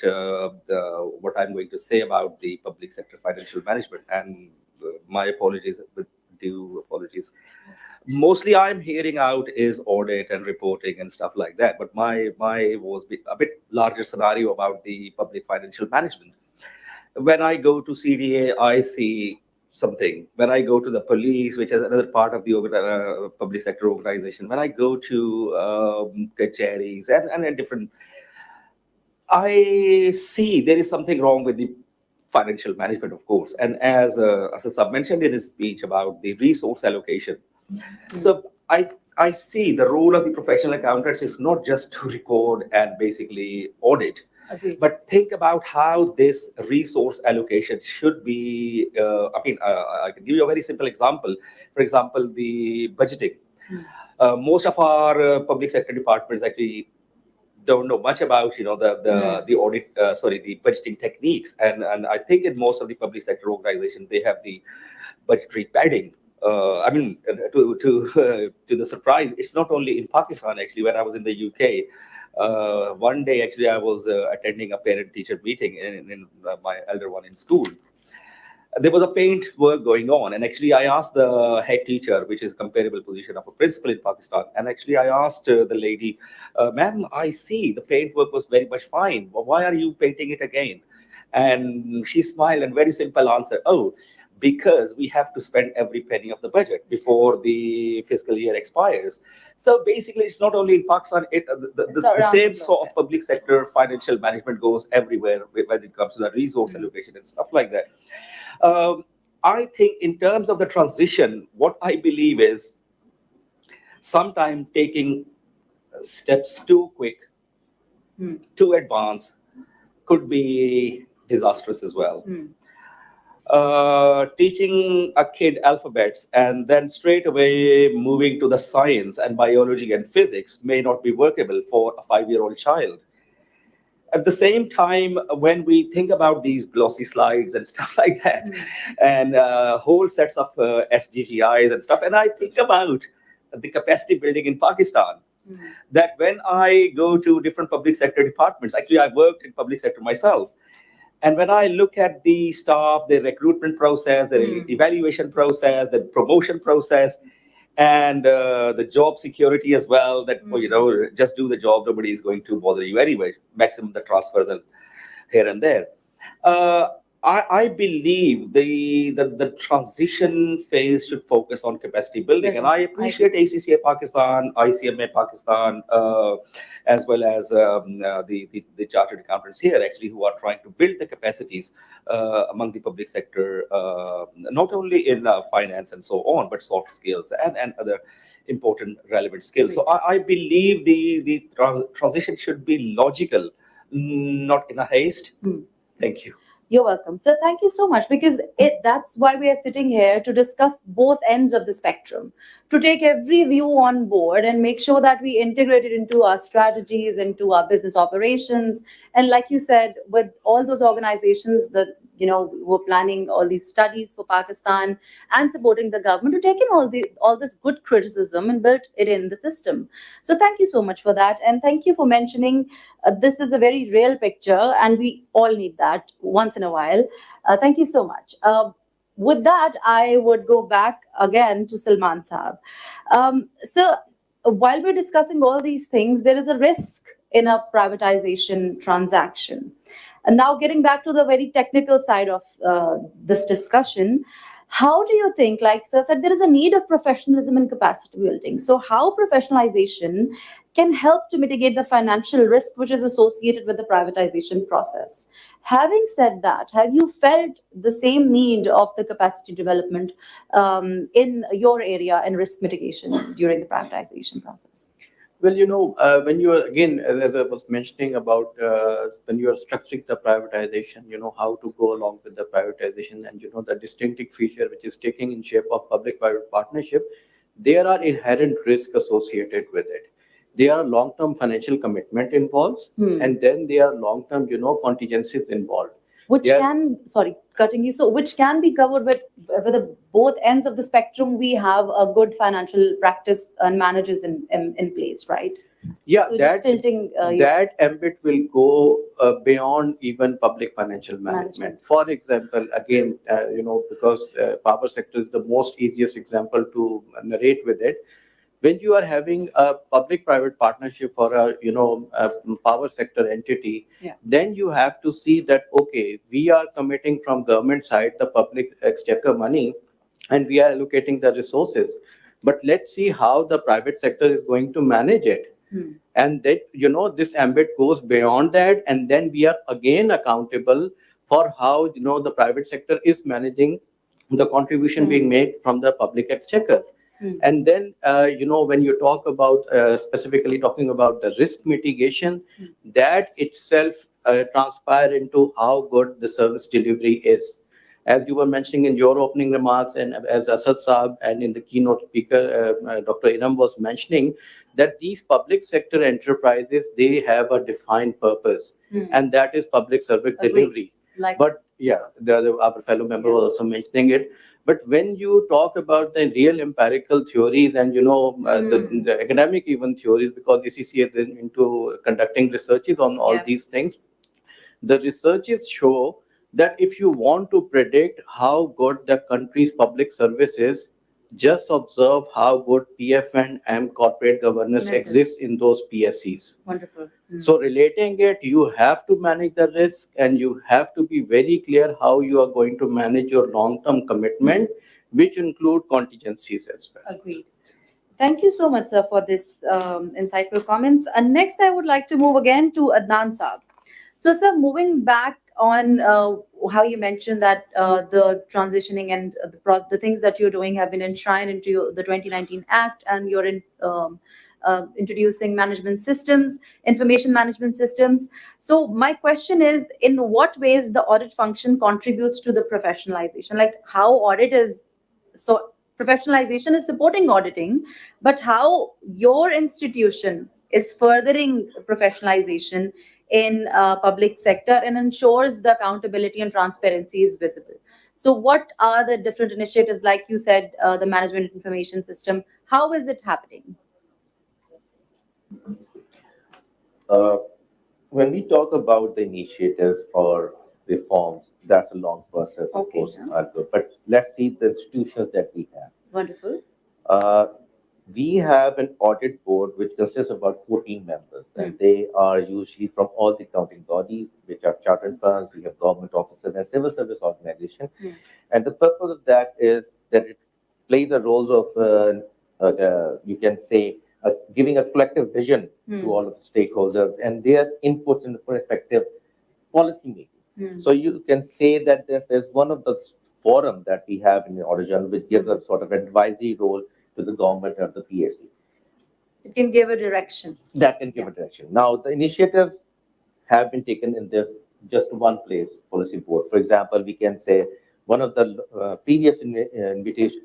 what I'm going to say about the public sector financial management, and my apologies, with due apologies, mostly I'm hearing out is audit and reporting and stuff like that. But my was a bit larger scenario about the public financial management. When I go to CDA, I see something. When I go to the police, which is another part of the public sector organization, when I go to kacharis and a different, I see there is something wrong with the financial management, of course. And as Asad mentioned in his speech about the resource allocation, so I see the role of the professional accountants is not just to record and basically audit, Agreed. but think about how this resource allocation should be. I can give you a very simple example. For example, the budgeting. Most of our public sector departments actually don't know much about the audit the budgeting techniques, and I think in most of the public sector organizations they have the budgetary padding. To the surprise, it's not only in Pakistan. Actually, when I was in the UK, one day actually I was attending a parent-teacher meeting in my elder one in school. There was a paint work going on, and actually I asked the head teacher, which is comparable position of a principal in Pakistan, and actually I asked the lady, ma'am, I see the paint work was very much fine, why are you painting it again? And she smiled, and very simple answer, oh, because we have to spend every penny of the budget before the fiscal year expires. So basically it's not only in Pakistan, It's the around same the sort globe. of public sector financial management goes everywhere when it comes to the resource allocation and stuff like that. I think in terms of the transition, what I believe is sometimes taking steps too quick, too advanced, could be disastrous as well. Teaching a kid alphabets and then straight away moving to the science and biology and physics may not be workable for a 5-year-old child. At the same time, when we think about these glossy slides and stuff like that, and whole sets of SDGIs and stuff, and I think about the capacity building in Pakistan, that when I go to different public sector departments, actually I worked in public sector myself, and when I look at the staff, their recruitment process, their evaluation process, the promotion process, and the job security as well, that just do the job, nobody is going to bother you anyway, maximum the transfers and here and there. uh, I believe the transition phase should focus on capacity building, and I appreciate ACCA Pakistan, ICMA Pakistan, as well as the chartered accountants here, actually, who are trying to build the capacities among the public sector, not only in finance and so on, but soft skills and other important relevant skills. So I believe the transition should be logical, not in a haste. Thank you. You're welcome. So thank you so much, because that's why we are sitting here, to discuss both ends of the spectrum, to take every view on board and make sure that we integrate it into our strategies, into our business operations. And like you said, with all those organizations that were planning all these studies for Pakistan and supporting the government, to take in all this good criticism and build it in the system. So thank you so much for that, and thank you for mentioning this is a very real picture, and we all need that once in a while. Thank you so much. With that, I would go back again to Salman Saab. So, while we're discussing all these things, there is a risk in a privatization transaction. And now, getting back to the very technical side of this discussion, how do you think, like Sir said, there is a need of professionalism and capacity building? So, how professionalization can help to mitigate the financial risk which is associated with the privatization process? Having said that, have you felt the same need of the capacity development in your area in risk mitigation during the privatization process? Well, when you are, again, as I was mentioning about when you are structuring the privatization, how to go along with the privatization, and, the distinctive feature which is taking in shape of public-private partnership, there are inherent risks associated with it. there are long-term financial commitment involved, and then there are long-term, contingencies involved. Which Yeah. can, sorry, cutting you, so which can be covered with the both ends of the spectrum. We have a good financial practice and managers in place, right? Yeah, So just tilting you. that ambit will go beyond even public financial management. For example, again, because power sector is the most easiest example to narrate with it. When you are having a public-private partnership for a power sector entity, Yeah. then you have to see that, okay, we are committing from government side the public exchequer money, and we are allocating the resources. But let's see how the private sector is going to manage it. And that, this ambit goes beyond that, and then we are again accountable for how, the private sector is managing the contribution being made from the public exchequer. And then, when you talk about specifically talking about the risk mitigation, that itself transpire into how good the service delivery is. As you were mentioning in your opening remarks, and as Asad Saab and in the keynote speaker, Dr. Iram was mentioning, that these public sector enterprises, they have a defined purpose, and that is public service delivery. But yeah, our fellow member was also mentioning it. But when you talk about the real empirical theories and the academic even theories, because ACCA is into conducting researches on all these things, the researches show that if you want to predict how good the country's public service is, just observe how good PF and M corporate governance exists in those PSCs. Wonderful. So relating it, you have to manage the risk, and you have to be very clear how you are going to manage your long-term commitment, which include contingencies as well. Agreed. Thank you so much, sir, for this insightful comments. And next, I would like to move again to Adnan Saab. So, sir, moving back on how you mentioned that the transitioning and the things that you're doing have been enshrined into the 2019 Act, and you're introducing management systems, information management systems. So, my question is, in what ways the audit function contributes to the professionalization? Like how audit is so. Professionalization is supporting auditing, but how your institution is furthering professionalization in public sector and ensures the accountability and transparency is visible. So what are the different initiatives, like you said, the management information system, how is it happening? When we talk about the initiatives or reforms, that's a long process, of Okay, course, sir. but let's see the institutions that we have. Wonderful. We have an audit board which consists of about 14 members, and they are usually from all the accounting bodies, which are chartered firms, we have government offices and civil service organization. And the purpose of that is that it plays the roles of, you can say, giving a collective vision to all of the stakeholders and their inputs in for effective policy making. So you can say that this is one of the forum that we have in the audit journal, which gives a sort of advisory role to the government or the PSC. It can give a direction. That can give a direction. Now, the initiatives have been taken in this just one place policy board. For example, we can say one of the previous invitation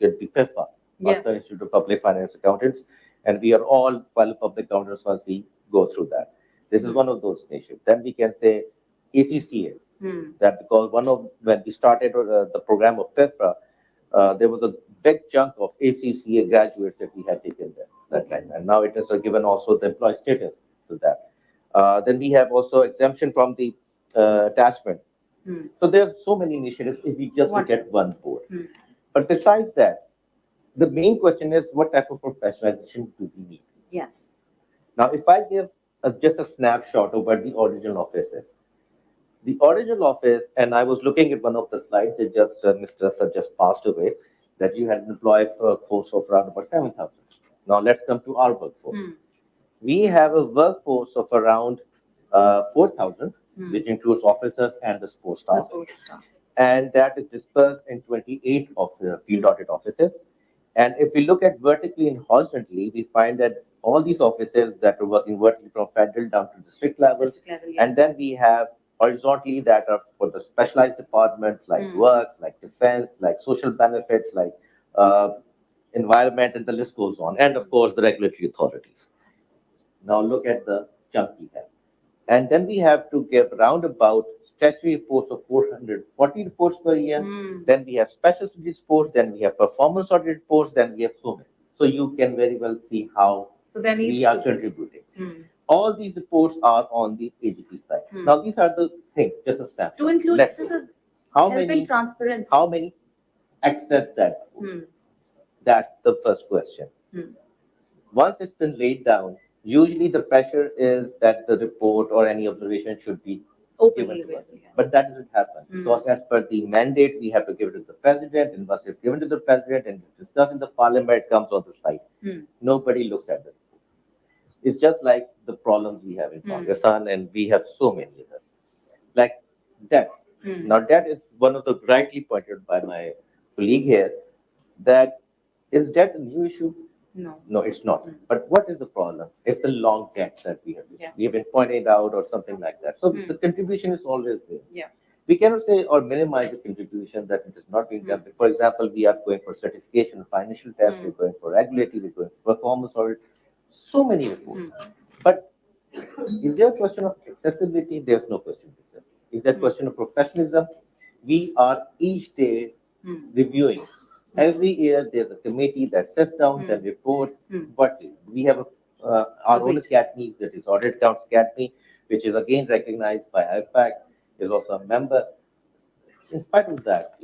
get the PIFA, Master Institute of Public Finance Accountants, and we are all fellow public accountants once we go through that. This is one of those initiatives. Then we can say ACCA, that because when we started the program of PIFA, there was a big chunk of ACCA graduates that we had taken there that time, and now it is given also the employee status to that. Then we have also exemption from the attachment. So there are so many initiatives if we just look at one board. But besides that, the main question is what type of professionalization do we need? Yes. Now, if I give just a snapshot of what the original office is. The original office, and I was looking at one of the slides that just Mr. Asad just passed away, that you had an employee workforce of around about 7,000. Now let's come to our workforce. We have a workforce of around 4,000, which includes officers and the support staff. And that is dispersed in 28 of the field audit offices. And if we look at vertically and horizontally, we find that all these offices that are working vertically from federal down to district level, and then we have horizontally that are for the specialized departments like works, like defense, like social benefits, like environment, and the list goes on. And of course, the regulatory authorities. Now look at the chunk we have. And then we have to give round about statutory reports of 440 reports per year. Then we have special studies reports, then we have performance audit reports, then we have so many. So you can very well see how So there needs we are to contributing. Hmm. All these reports are on the AGP side. Now these are the things, just a snapshot. To include, Let's this see. is how helping many transparency. how many access that? Hmm. That's the first question. Hmm. Once it's been laid down, usually the pressure is that the report or any observation should be Openly given to us. available. Yeah. But that doesn't happen because as per the mandate, we have to give it to the president, and once it's given to the president and discussed in the parliament, it comes on the site. Nobody looks at it. It's just like the problems we have in Pakistan, and we have so many others. Like debt. Now, debt is one of the rightly pointed by my colleague here that is debt a new issue? No. No, it's not. But what is the problem? It's the long debt that we have. Yeah. We have been pointed out or something like that. So the contribution is always there. Yeah. We cannot say or minimize the contribution that it is not being done. For example, we are going for certification, financial tests, we're going for regulatory, we're going for performance audit, so many reports. But is there a question of accessibility? There's no question of accessibility. Is there a question of professionalism? We are each day reviewing. Every year there's a committee that sits down and reports. But we have our own academy, that is Audit Accounts Academy, which is again recognized by IFAC, is also a member. In spite of that,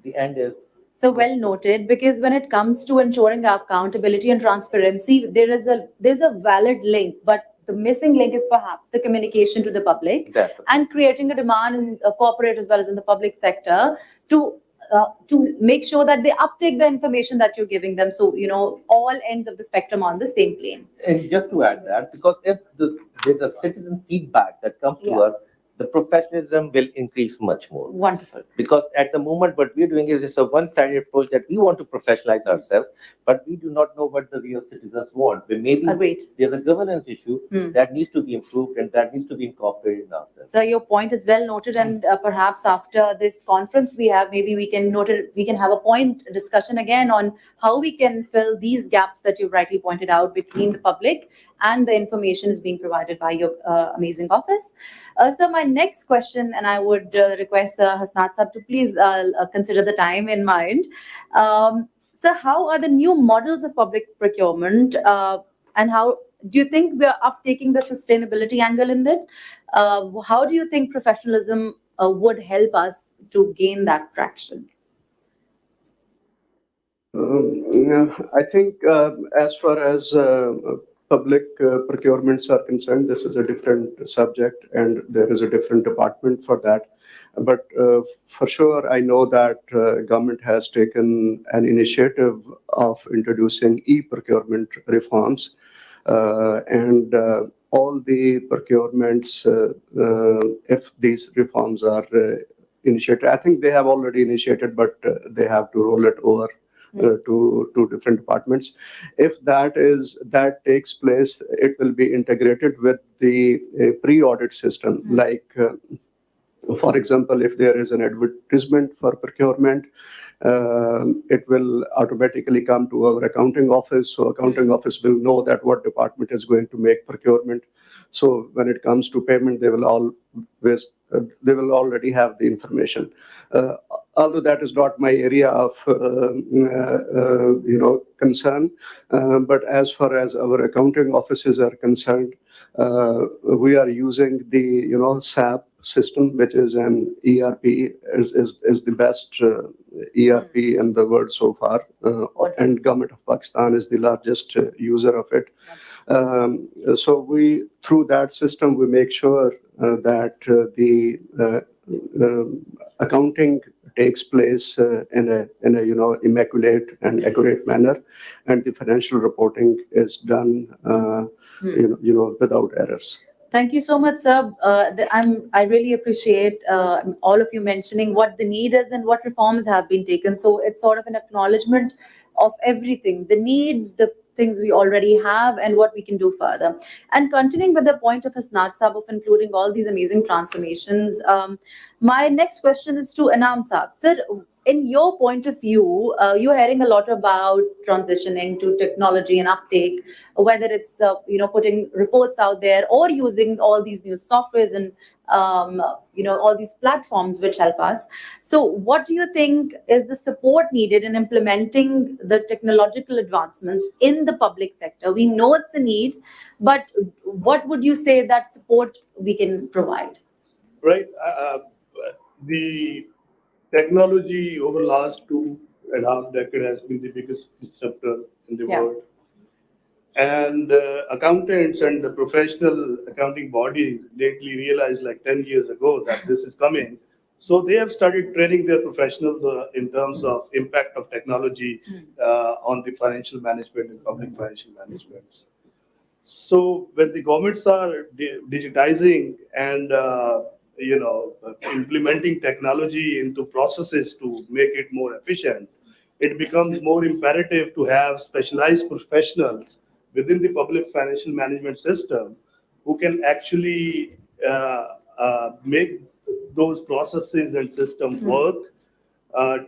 the end is So well noted, because when it comes to ensuring accountability and transparency, there's a valid link, but the missing link is perhaps the communication to the public definitely. and creating a demand in corporate as well as in the public sector to make sure that they uptake the information that you're giving them. So, all ends of the spectrum on the same plane. And just to add that, because if there's a citizen feedback that comes to Yeah. us, the professionalism will increase much more. Wonderful. Because at the moment, what we're doing is it's a one-sided approach that we want to professionalize ourselves, but we do not know what the real citizens want. But maybe Agreed. there's a governance issue that needs to be improved and that needs to be incorporated in ourselves. So your point is well noted, and perhaps after this conference we have, maybe we can have a point discussion again on how we can fill these gaps that you've rightly pointed out between the public and the information is being provided by your amazing office. So my next question, and I would request Hasnat Sab to please consider the time in mind. So how are the new models of public procurement and how do you think we are uptaking the sustainability angle in that? How do you think professionalism would help us to gain that traction? I think as far as public procurements are concerned, this is a different subject and there is a different department for that. But for sure, I know that government has taken an initiative of introducing e-procurement reforms. And all the procurements, if these reforms are initiated, I think they have already initiated, but they have to roll it over to different departments. If that takes place, it will be integrated with the pre-audit system. Like, for example, if there is an advertisement for procurement, it will automatically come to our accounting office. So accounting office will know that what department is going to make procurement. So when it comes to payment, they will already have the information. Although that is not my area of concern, but as far as our accounting offices are concerned, we are using the SAP system, which is an ERP, is the best ERP in the world so far, and Government of Pakistan is the largest user of it. So through that system, we make sure that the accounting takes place in a immaculate and accurate manner, and the financial reporting is done without errors. Thank you so much, sir. I really appreciate all of you mentioning what the need is and what reforms have been taken. So it's sort of an acknowledgement of everything, the needs, the things we already have, and what we can do further. And continuing with the point of Hasnat Sab of including all these amazing transformations, My next question is to Anam Saab. Sir, in your point of view, you're hearing a lot about transitioning to technology and uptake, whether it's putting reports out there or using all these new softwares and all these platforms which help us. So, what do you think is the support needed in implementing the technological advancements in the public sector? We know it's a need, but what would you say that support we can provide? Right. The technology over the last 2.5 decades has been the biggest disruptor in the Yeah. world. And accountants and the professional accounting bodies lately realized, like 10 years ago, that this is coming. So they have started training their professionals in terms of impact of technology on the financial management and public financial management. So when the governments are digitizing and implementing technology into processes to make it more efficient, it becomes more imperative to have specialized professionals within the public financial management system who can actually make those processes and systems work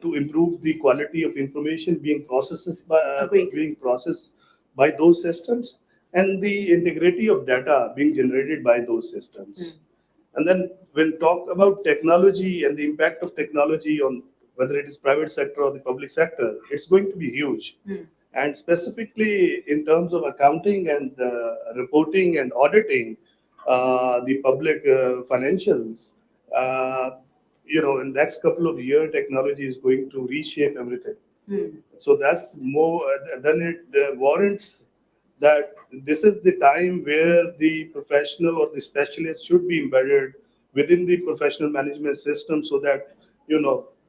to improve the quality of information Agreed. being processed by those systems and the integrity of data being generated by those systems. And then when talk about technology and the impact of technology on whether it is private sector or the public sector, it's going to be huge. And specifically in terms of accounting and reporting and auditing the public financials, in the next couple of years, technology is going to reshape everything. So that's more, then it warrants that this is the time where the professional or the specialist should be embedded within the professional management system so that,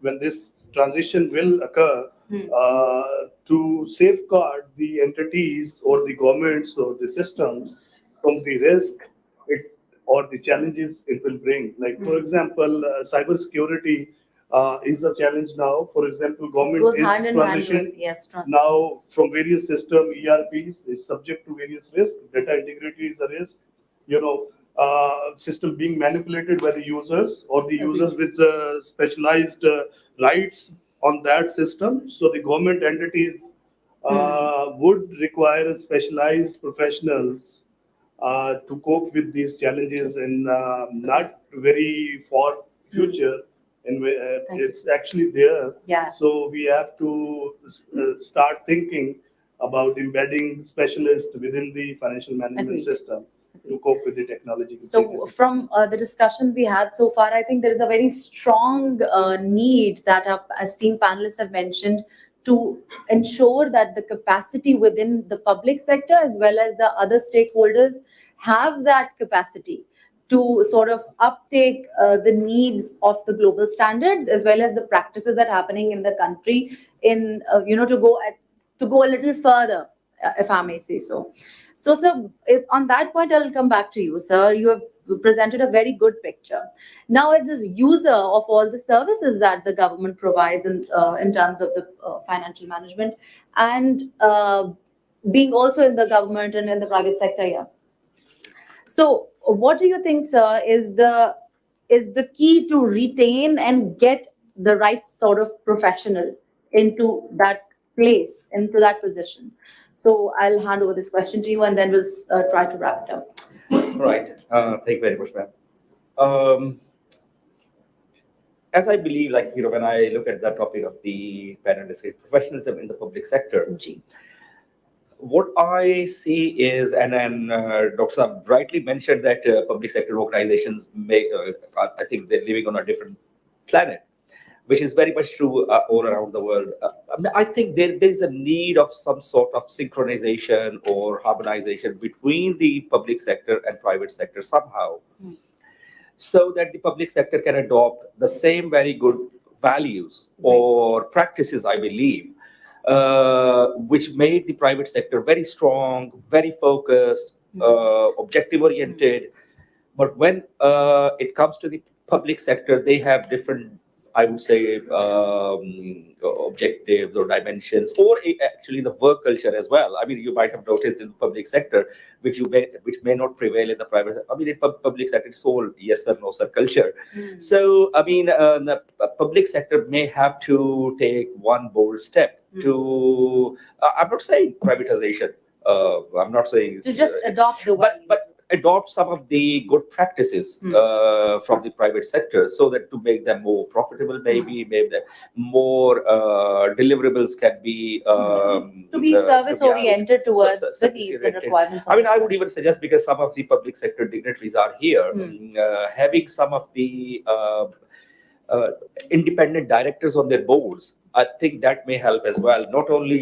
when this transition will occur, to safeguard the entities or the governments or the systems from the risk it or the challenges it will bring. Like, for example, cyber security is a challenge now. For example, government Goes is hand in hand transitioning with, yes, now from various system ERPs is subject to various risks. Data integrity is a risk. System being manipulated by the users or the users with specialized rights on that system. So the government entities would require specialized professionals to cope with these challenges in not very far future. And Thank you. it's actually there. Yeah. So we have to start thinking about embedding specialists within the financial management Agreed. system to cope with the technology. So, from the discussion we had so far, I think there is a very strong need that our esteemed panelists have mentioned to ensure that the capacity within the public sector as well as the other stakeholders have that capacity to sort of uptake the needs of the global standards as well as the practices that are happening in the country in to go a little further, if I may say so. So, sir, on that point, I'll come back to you, sir. You have presented a very good picture. Now, as a user of all the services that the government provides in terms of the financial management and being also in the government and in the private sector, yeah. So, what do you think, sir, is the key to retain and get the right sort of professional into that place, into that position? So I'll hand over this question to you, and then we'll try to wrap it up. Right. Thank you very much, ma'am. As I believe, when I look at the topic of the panel discussion, professionalism in the public sector, Ji. what I see is, and then Dr. Saab rightly mentioned that public sector organizations I think they're living on a different planet, which is very much true all around the world. I think there's a need of some sort of synchronization or harmonization between the public sector and private sector somehow, so that the public sector can adopt the same very good values or practices, I believe, which made the private sector very strong, very focused, objective-oriented. But when it comes to the public sector, they have different I would say, objectives or dimensions, or actually the work culture as well. I mean, you might have noticed in the public sector, which may not prevail in the private. I mean, in public sector, it's all yes sir, no sir culture. So, I mean, the public sector may have to take one bold step to. I'm not saying privatization. I'm not saying To just adopt the but adopt some of the good practices from the private sector, so that to make them more profitable, maybe them more deliverables can be to be service oriented towards the service needs and oriented. requirements. I mean, I would even suggest, because some of the public sector dignitaries are here, having some of the uh, independent directors on their boards. I think that may help as well. Not only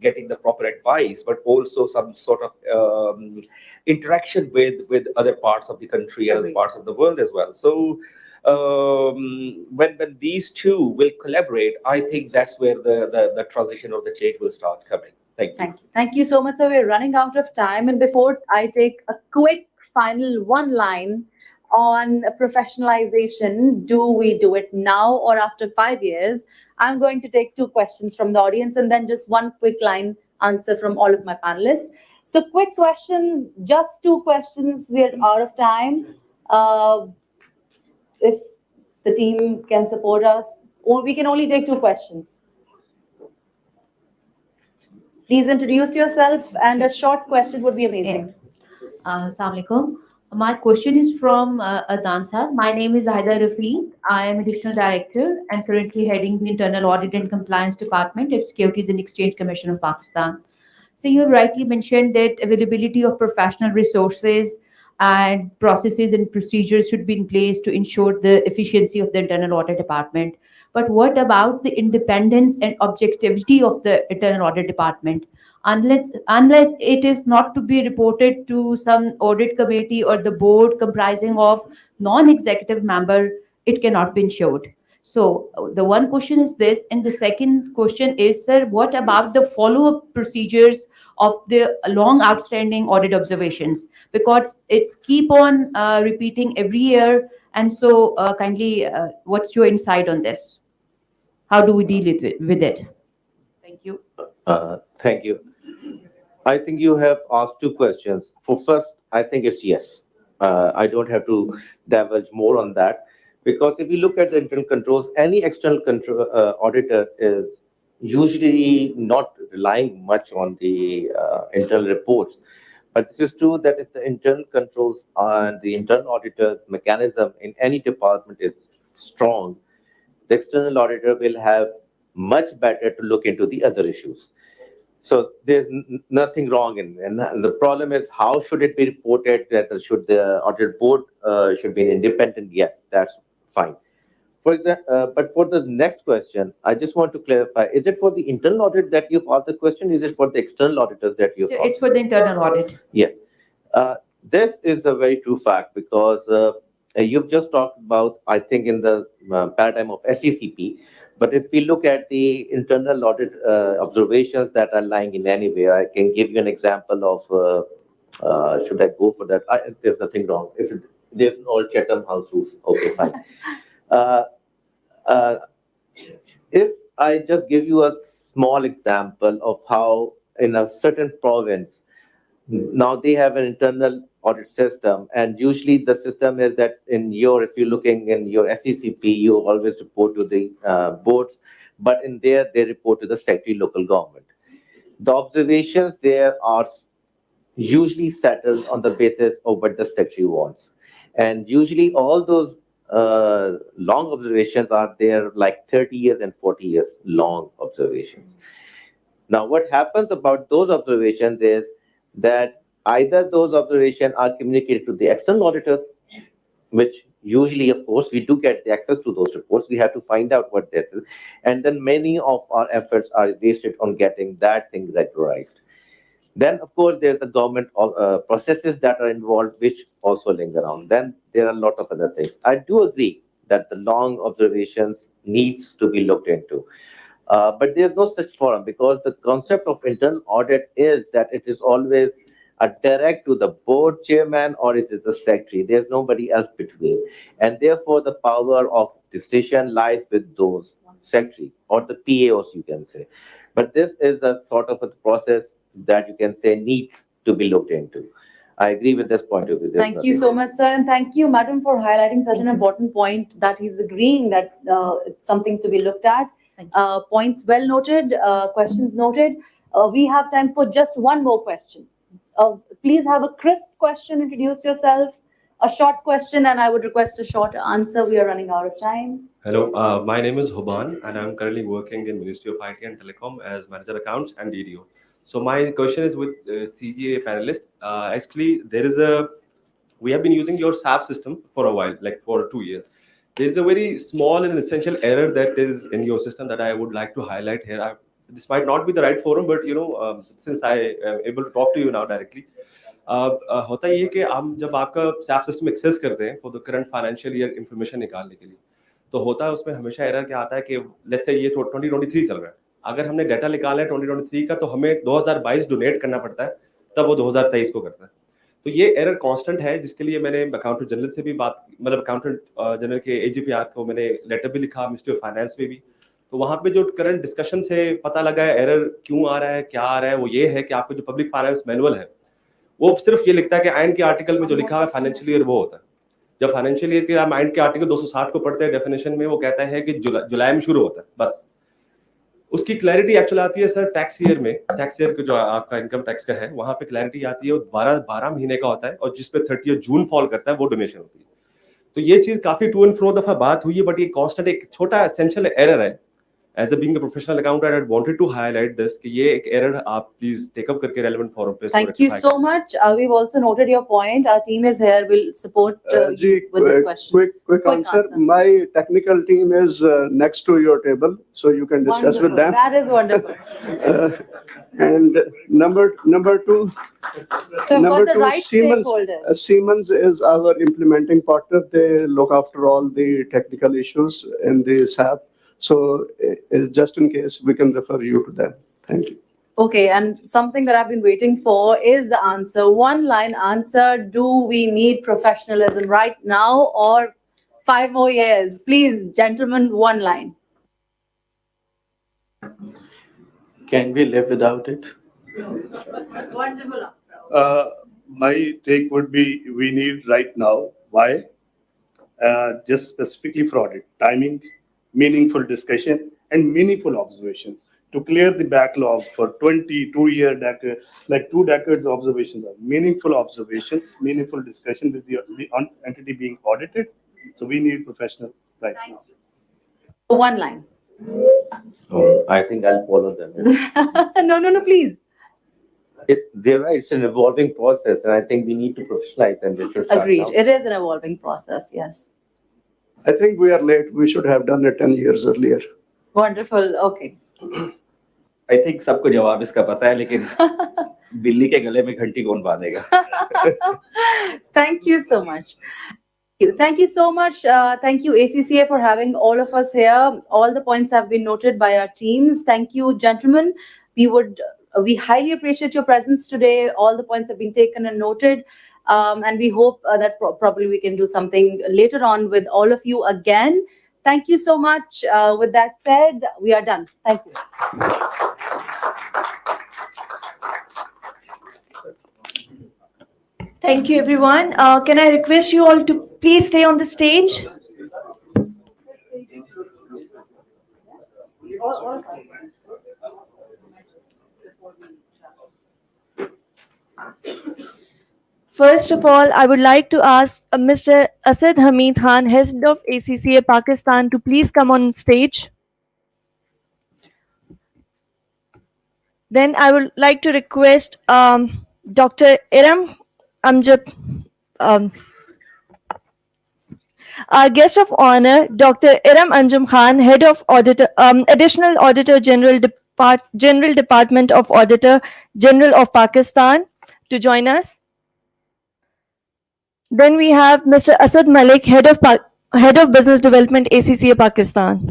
getting the proper advice, but also some sort of interaction with other parts of the country and other Agreed. parts of the world as well. So when these two will collaborate, I think that's where the transition or the change will start coming. Thank you. Thank you. Thank you so much, sir. We're running out of time. And before I take a quick final one line on professionalization, do we do it now or after 5 years? I'm going to take two questions from the audience and then just one quick line answer from all of my panelists. So, quick questions, just two questions. We're out of time. If the team can support us, or we can only take two questions. Please introduce yourself, and a short question would be amazing. Assalamu alaikum. My question is from Adnan sir. My name is Haidar Rafiq. I am additional director and currently heading the internal audit and compliance department at Securities and Exchange Commission of Pakistan. So you have rightly mentioned that availability of professional resources and processes and procedures should be in place to ensure the efficiency of the internal audit department. But what about the independence and objectivity of the internal audit department? Unless it is not to be reported to some audit committee or the board comprising of non-executive member, it cannot be ensured. So the one question is this, and the second question is, sir, what about the follow-up procedures of the long outstanding audit observations? Because it's keep on repeating every year, and so kindly, what's your insight on this? How do we deal with it? Thank you. Thank you. I think you have asked two questions. For first, I think it's yes. I don't have to divulge more on that, because if you look at the internal controls, any external control auditor is usually not relying much on the internal reports. But this is true that if the internal controls and the internal auditor mechanism in any department is strong, the external auditor will have much better to look into the other issues. So there's nothing wrong and the problem is, how should it be reported? Whether should the audit board should be independent? Yes, that's fine. For example, but for the next question, I just want to clarify: is it for the internal audit that you've asked the question? Is it for the external auditors that you've So asked? it's for the internal audit. Yes. This is a very true fact, because you've just talked about, I think, in the paradigm of SECP. But if we look at the internal audit observations that are lying in anywhere, I can give you an example of, should I go for that? There's nothing wrong. If there's all Chatham House rules, okay, fine. Uh, uh, if I just give you a small example of how in a certain province, now they have an internal audit system, and usually the system is that if you're looking in your SECP, you always report to the boards, but in there they report to the secretary local government. The observations there are usually settled on the basis of what the secretary wants, and usually all those long observations are there, like 30 years and 40 years long observations. Now, what happens about those observations is that either those observations are communicated to the external auditors, which usually, of course, we do get the access to those reports. We have to find out what that is. And then many of our efforts are wasted on getting that thing regularized. Then, of course, there's the government processes that are involved, which also linger on. Then there are a lot of other things. I do agree that the long observations needs to be looked into. But there's no such forum, because the concept of internal audit is that it is always are direct to the board chairman or is it the secretary. There's nobody else between. And therefore, the power of decision lies with those secretaries or the PAOs, you can say. But this is a sort of a process that you can say needs to be looked into. I agree with this point of view. There's Thank you nothing so much, sir, and thank you, madam, for highlighting such an important point that he's agreeing that it's something to be looked at. Thank Points well noted, questions noted. We have time for just one more question. Please have a crisp question, introduce yourself, a short question, and I would request a short answer. We are running out of time. Hello, my name is Hoban, and I'm currently working in Ministry of IT and Telecom as Manager Accounts and DDO. So my question is with CGA panelist. Actually, we have been using your SAP system for a while, like for 2 years. There is a very small and essential error that is in your system that I would like to highlight here. This might not be the right forum, but since I am able to talk to you now directly, होता ये कि हम जब आपका SAP system access करते हैं for the current financial year information निकालने के लिए, तो होता है उसमें हमेशा एरर क्या आता है कि लेट्स से ये 2023 चल रहा है, अगर हमने डाटा निकाला है 2023 का तो हमें 2022 डोनेट करना पड़ता है, तब वो 2023 को करता है. तो ये एरर कांस्टेंट है, जिसके लिए मैंने अकाउंटेंट जनरल से भी बात, मतलब अकाउंटेंट जनरल के एजीपीआर को मैंने लेटर भी लिखा, मिनिस्ट्री ऑफ फाइनेंस में भी. तो वहां पे जो करंट डिस्कशन से पता लगा है एरर क्यों आ रहा है, क्या आ रहा है, वो ये है कि आपको जो पब्लिक फाइनेंस मैनुअल है वो सिर्फ ये लिखता है कि आयन के आर्टिकल में जो लिखा है फाइनेंशियल ईयर वो होता है. जब फाइनेंशियल ईयर के हम आयन के आर्टिकल 260 को पढ़ते हैं डेफिनेशन में, वो कहता है कि जुलाई में शुरू होता है. बस उसकी क्लैरिटी एक्चुअली आती है सर टैक्स ईयर में. टैक्स ईयर जो आपका इनकम टैक्स का है वहां पे क्लैरिटी आती है, 12 महीने का होता है और जिसपे 30 जून फॉल करता है वो डोनेशन होती है. तो ये चीज काफी टू एंड फ्रो दफा बात हुई है, बट ये कांस्टेंट एक छोटा एसेंशियल एरर है. As a being a professional accountant, I wanted to highlight this कि ये एक error आप please take up करके relevant forum पे. Thank you so much. We've also noted your point. Our team is here. We'll support you with this question. Quick answer. My technical team is next to your table, so you can discuss with them. That is wonderful. And number two, So we've got the right stakeholders. Siemens is our implementing partner. They look after all the technical issues in the SAP. So just in case, we can refer you to them. Thank you. Okay, and something that I've been waiting for is the answer. One line answer. Do we need professionalism right now or 5 more years? Please, gentlemen, one line. Can we live without it? Wonderful answer. My take would be we need right now. Why? Just specifically for audit, timing, meaningful discussion, and meaningful observation to clear the backlog for 22-year decade, like 2 decades observations, meaningful observations, meaningful discussion with the entity being audited. So we need professional right now. One line. Oh, I think I'll follow them. No, please. They're right. It's an evolving process, and I think we need to professionalize and we should start Agreed. now. It is an evolving process. Yes. I think we are late. We should have done it 10 years earlier. Wonderful. Okay. I think सबको जवाब इसका पता है, लेकिन बिल्ली के गले में घंटी कौन बांधेगा? Thank you so much. Thank you so much. Thank you, ACCA, for having all of us here. All the points have been noted by our teams. Thank you, gentlemen. We highly appreciate your presence today. All the points have been taken and noted. And we hope that probably we can do something later on with all of you again. Thank you so much. With that said, we are done. Thank you. Thank you, everyone. Can I request you all to please stay on the stage? First of all, I would like to ask Mr. Asad Hamid Khan, Head of ACCA Pakistan, to please come on stage. Then I would like to request Dr. Iram Amjad, our guest of honor, Dr. Iram Anjum Khan, Head of Auditor, Additional Auditor General, General Department of Auditor General of Pakistan, to join us. Then we have Mr. Asad Malik, Head of Business Development, ACCA Pakistan.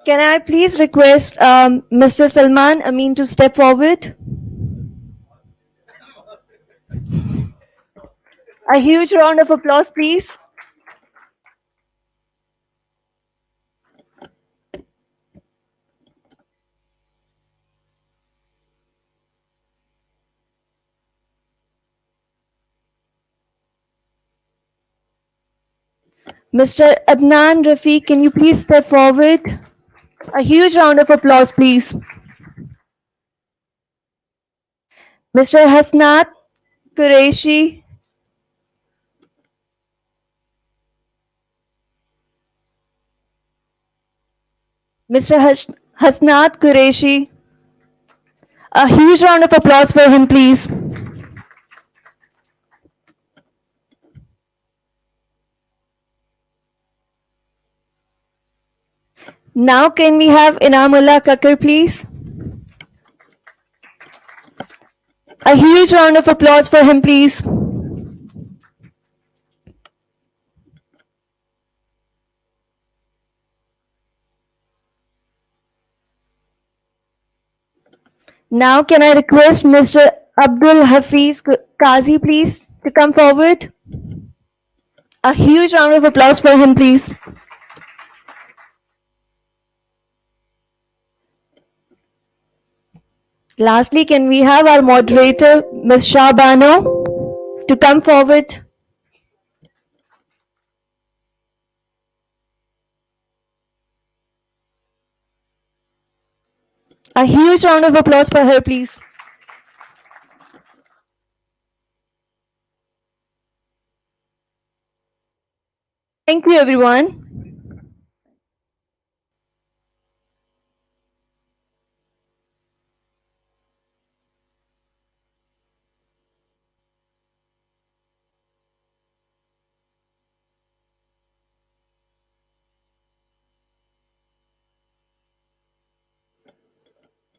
Can I please request Mr. Salman Amin to step forward? A huge round of applause, please. Mr. Adnan Rafiq, can you please step forward? A huge round of applause, please. Mr. Hasnat Qureshi. Mr. Hasnat Qureshi. A huge round of applause for him, please. Now can we have Inamullah Kakar, please? A huge round of applause for him, please. Now can I request Mr. Abdul Hafiz Qazi, please, to come forward? A huge round of applause for him, please. Lastly, can we have our moderator, Ms. Shabano, to come forward? A huge round of applause for her, please. Thank you, everyone.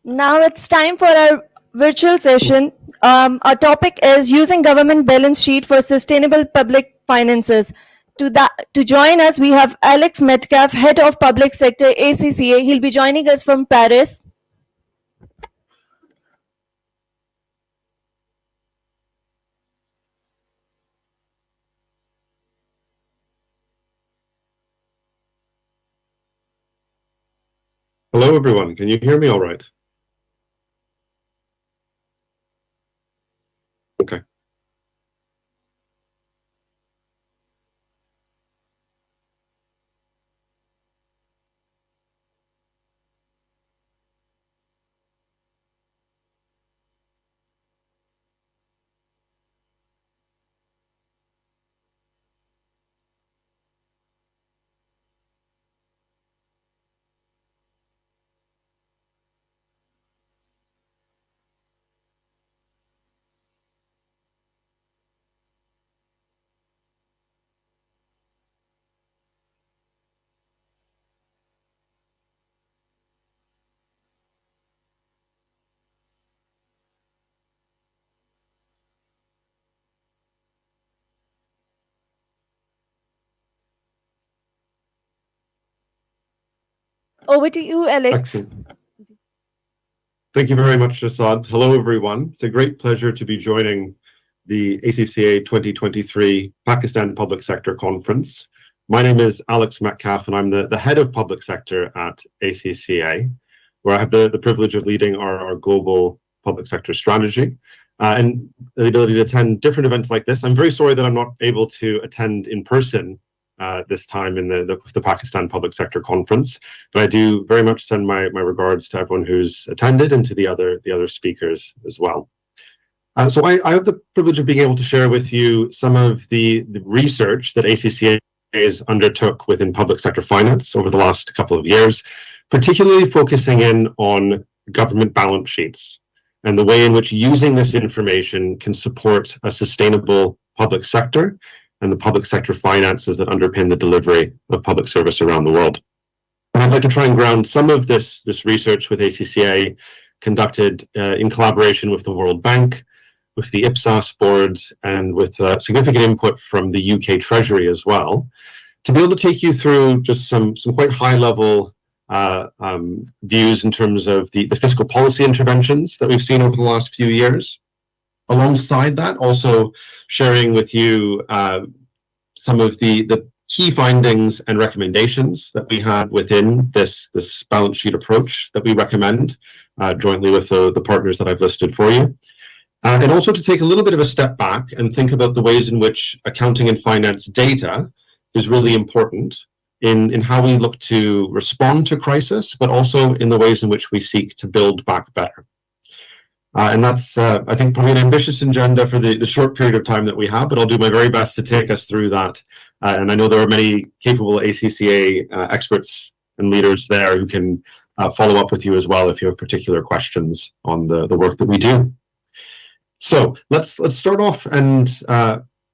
Now it's time for our virtual session. Our topic is using government balance sheet for sustainable public finances. To join us, we have Alex Metcalf, Head of Public Sector, ACCA. He'll be joining us from Paris. Hello, everyone. Can you hear me all right? Okay. Over to you, Alex. Excellent. Thank you very much, Asad. Hello, everyone. It's a great pleasure to be joining the ACCA 2023 Pakistan Public Sector Conference. My name is Alex Metcalf, and I'm the head of public sector at ACCA, where I have the privilege of leading our global public sector strategy and the ability to attend different events like this. I'm very sorry that I'm not able to attend in person this time in the Pakistan Public Sector Conference, but I do very much send my regards to everyone who's attended and to the other speakers as well. So I have the privilege of being able to share with you some of the research that ACCA undertook within public sector finance over the last couple of years, particularly focusing in on government balance sheets and the way in which using this information can support a sustainable public sector and the public sector finances that underpin the delivery of public service around the world. And I'd like to try and ground some of this research with ACCA conducted in collaboration with the World Bank, with the Ipsos boards, and with significant input from the UK Treasury as well, to be able to take you through just some quite high-level views in terms of the fiscal policy interventions that we've seen over the last few years. Alongside that, also sharing with you some of the key findings and recommendations that we had within this balance sheet approach that we recommend jointly with the partners that I've listed for you. And also to take a little bit of a step back and think about the ways in which accounting and finance data is really important in how we look to respond to crisis, but also in the ways in which we seek to build back better. And that's, I think, probably an ambitious agenda for the short period of time that we have, but I'll do my very best to take us through that. And I know there are many capable ACCA experts and leaders there who can follow up with you as well if you have particular questions on the work that we do. So let's start off and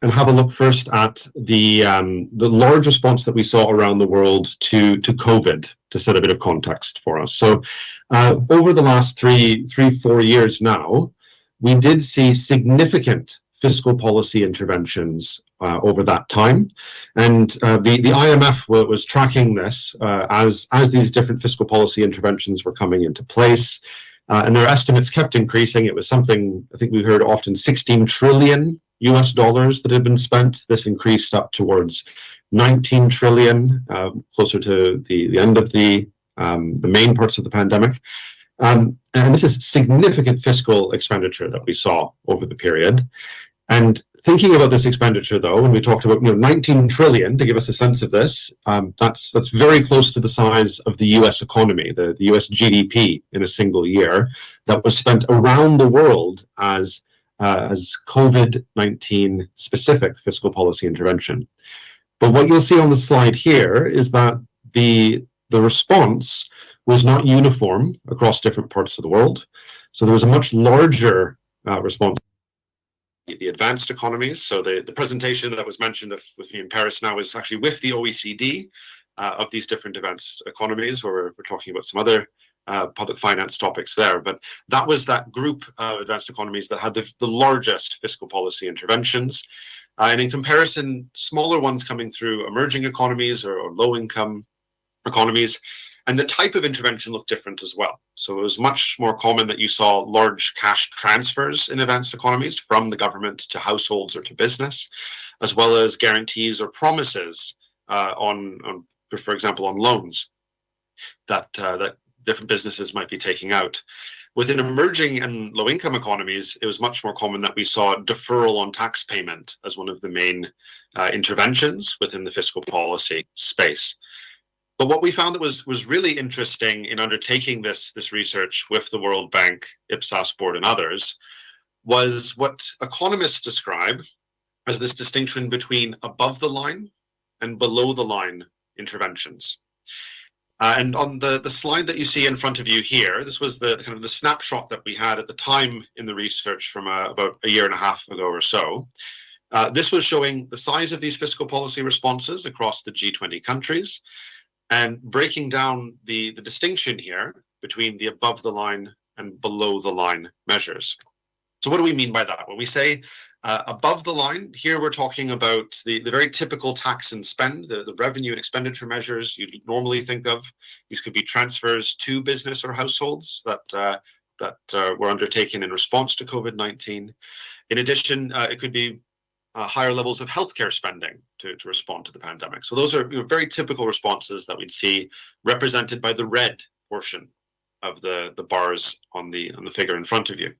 have a look first at the large response that we saw around the world to COVID, to set a bit of context for us. So over the last 4 years now, we did see significant fiscal policy interventions over that time, and the IMF was tracking this as these different fiscal policy interventions were coming into place. And their estimates kept increasing. It was something, I think we heard often, 16 trillion US dollars that had been spent. This increased up towards 19 trillion, closer to the end of the main parts of the pandemic. And this is significant fiscal expenditure that we saw over the period. And thinking about this expenditure, though, when we talked about 19 trillion, to give us a sense of this, that's very close to the size of the US economy, the US GDP in a single year, that was spent around the world as COVID-19 specific fiscal policy intervention. But what you'll see on the slide here is that the response was not uniform across different parts of the world. So there was a much larger response. The advanced economies. So the presentation that was mentioned with me in Paris now is actually with the OECD of these different advanced economies, where we're talking about some other public finance topics there. But that was that group of advanced economies that had the largest fiscal policy interventions. And in comparison, smaller ones coming through emerging economies or low-income economies. And the type of intervention looked different as well. So it was much more common that you saw large cash transfers in advanced economies from the government to households or to business, as well as guarantees or promises for example, on loans that different businesses might be taking out. Within emerging and low-income economies, it was much more common that we saw deferral on tax payment as one of the main interventions within the fiscal policy space. But what we found that was really interesting in undertaking this research with the World Bank, Ipsos board, and others was what economists describe as this distinction between above the line and below the line interventions. And on the slide that you see in front of you here, this was the kind of the snapshot that we had at the time in the research from about a year and a half ago or so. This was showing the size of these fiscal policy responses across the G20 countries, and breaking down the distinction here between the above the line and below the line measures. So what do we mean by that? When we say above the line, here we're talking about the very typical tax and spend, the revenue and expenditure measures you'd normally think of. These could be transfers to business or households that were undertaken in response to COVID-19. In addition, it could be higher levels of healthcare spending to respond to the pandemic. So those are very typical responses that we'd see represented by the red portion of the bars on the figure in front of you.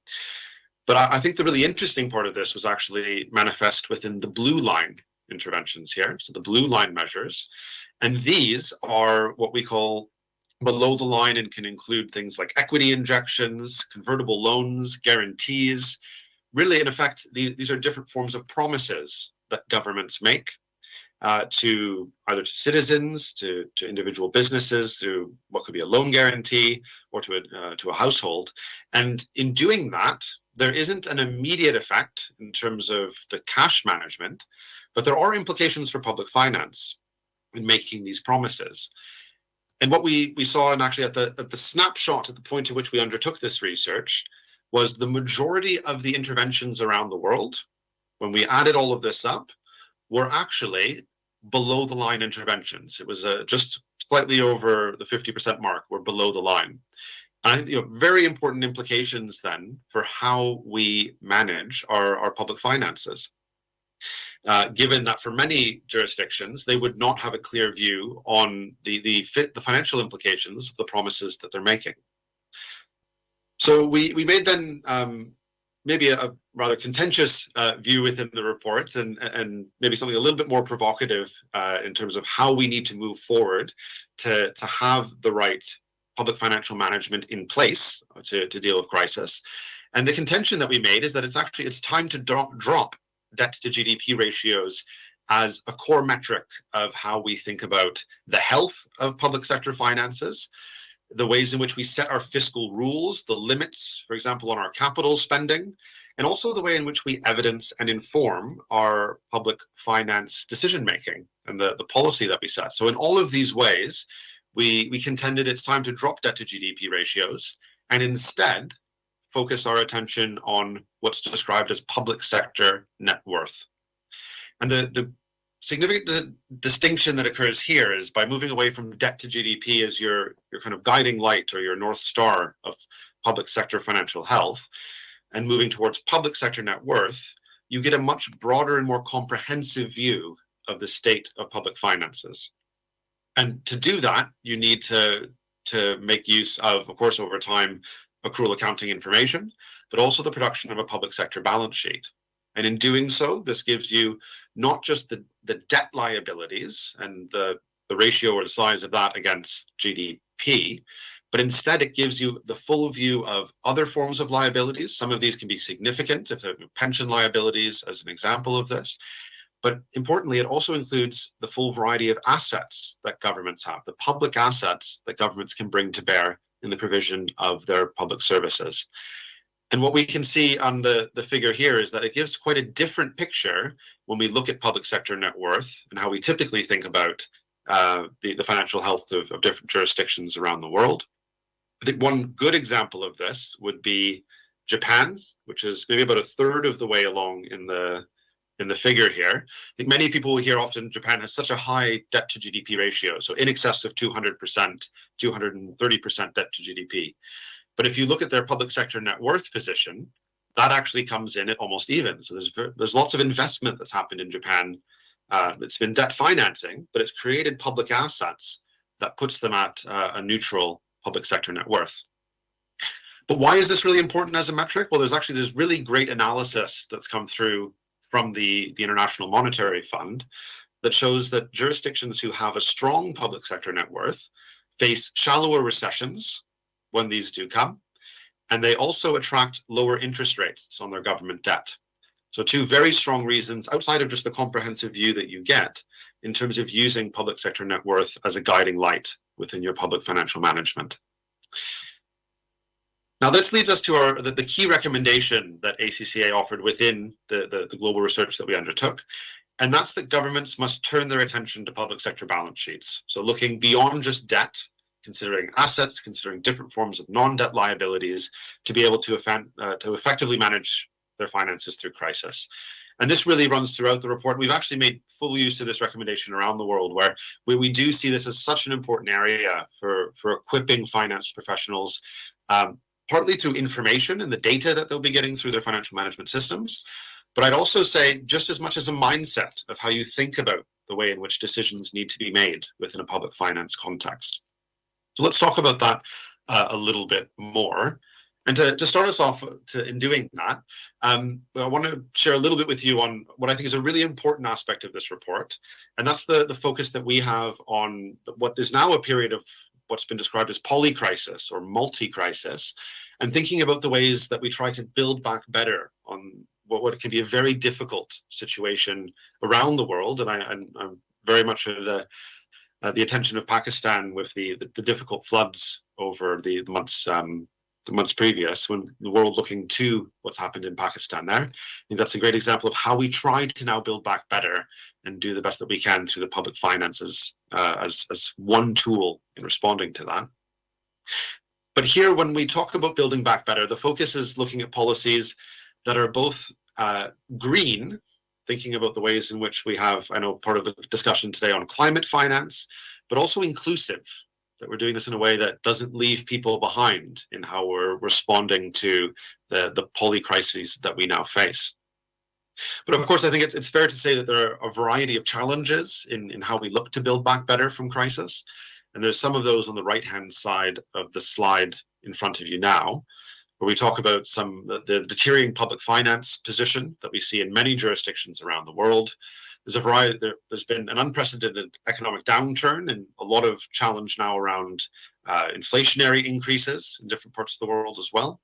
But I think the really interesting part of this was actually manifest within the blue line interventions here, so the blue line measures. And these are what we call below the line and can include things like equity injections, convertible loans, guarantees. Really, in effect, these are different forms of promises that governments make to either to citizens, to individual businesses through what could be a loan guarantee, or to a household. And in doing that, there isn't an immediate effect in terms of the cash management, but there are implications for public finance in making these promises. And what we saw, and actually at the snapshot at the point at which we undertook this research, was the majority of the interventions around the world, when we added all of this up, were actually below the line interventions. It was just slightly over the 50% mark. We're below the line. And I think very important implications then for how we manage our public finances. Given that for many jurisdictions, they would not have a clear view on the financial implications of the promises that they're making. So we made then maybe a rather contentious view within the report, and maybe something a little bit more provocative in terms of how we need to move forward to have the right public financial management in place to deal with crisis. And the contention that we made is that it's time to drop debt to GDP ratios as a core metric of how we think about the health of public sector finances, the ways in which we set our fiscal rules, the limits, for example, on our capital spending, and also the way in which we evidence and inform our public finance decision-making and the policy that we set. So in all of these ways, we contended it's time to drop debt to GDP ratios and instead focus our attention on what's described as public sector net worth. And the significant distinction that occurs here is by moving away from debt to GDP as your kind of guiding light or your North Star of public sector financial health, and moving towards public sector net worth, you get a much broader and more comprehensive view of the state of public finances. And to do that, you need to make use of course, over time, accrual accounting information, but also the production of a public sector balance sheet. And in doing so, this gives you not just the debt liabilities and the ratio or the size of that against GDP, but instead it gives you the full view of other forms of liabilities. Some of these can be significant, if they're pension liabilities as an example of this. But importantly, it also includes the full variety of assets that governments have, the public assets that governments can bring to bear in the provision of their public services. And what we can see on the figure here is that it gives quite a different picture when we look at public sector net worth and how we typically think about the financial health of different jurisdictions around the world. I think one good example of this would be Japan, which is maybe about a third of the way along in the figure here. I think many people will hear often Japan has such a high debt to GDP ratio, so in excess of 200%, 230% debt to GDP. But if you look at their public sector net worth position, that actually comes in at almost even. So there's lots of investment that's happened in Japan. It's been debt financing, but it's created public assets that puts them at a neutral public sector net worth. But why is this really important as a metric? Well, there's really great analysis that's come through from the International Monetary Fund that shows that jurisdictions who have a strong public sector net worth face shallower recessions when these do come, and they also attract lower interest rates on their government debt. So two very strong reasons outside of just the comprehensive view that you get in terms of using public sector net worth as a guiding light within your public financial management. Now, this leads us to the key recommendation that ACCA offered within the global research that we undertook, and that's that governments must turn their attention to public sector balance sheets. So looking beyond just debt, considering assets, considering different forms of non-debt liabilities to be able to effectively manage their finances through crisis. And this really runs throughout the report. We've actually made full use of this recommendation around the world, where we do see this as such an important area for equipping finance professionals, partly through information and the data that they'll be getting through their financial management systems. But I'd also say just as much as a mindset of how you think about the way in which decisions need to be made within a public finance context. So let's talk about that a little bit more. And to start us off in doing that, I want to share a little bit with you on what I think is a really important aspect of this report. And that's the focus that we have on what is now a period of what's been described as polycrisis or multi-crisis, and thinking about the ways that we try to build back better on what can be a very difficult situation around the world. And I'm very much at the attention of Pakistan with the difficult floods over the months previous, when the world looking to what's happened in Pakistan there. I think that's a great example of how we try to now build back better and do the best that we can through the public finances as one tool in responding to that. But here, when we talk about building back better, the focus is looking at policies that are both green, thinking about the ways in which we have, I know, part of the discussion today on climate finance, but also inclusive, that we're doing this in a way that doesn't leave people behind in how we're responding to the poly crises that we now face. But of course, I think it's fair to say that there are a variety of challenges in how we look to build back better from crisis. And there's some of those on the right-hand side of the slide in front of you now, where we talk about the deteriorating public finance position that we see in many jurisdictions around the world. There's been an unprecedented economic downturn and a lot of challenge now around inflationary increases in different parts of the world as well.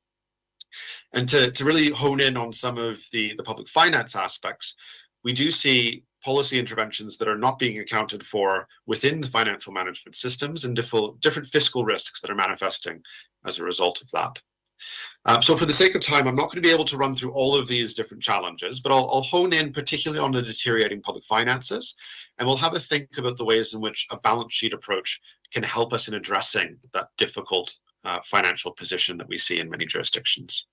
And to really hone in on some of the public finance aspects, we do see policy interventions that are not being accounted for within the financial management systems and different fiscal risks that are manifesting as a result of that. So for the sake of time, I'm not going to be able to run through all of these different challenges, but I'll hone in particularly on the deteriorating public finances, and we'll have a think about the ways in which a balance sheet approach can help us in addressing that difficult financial position that we see in many jurisdictions.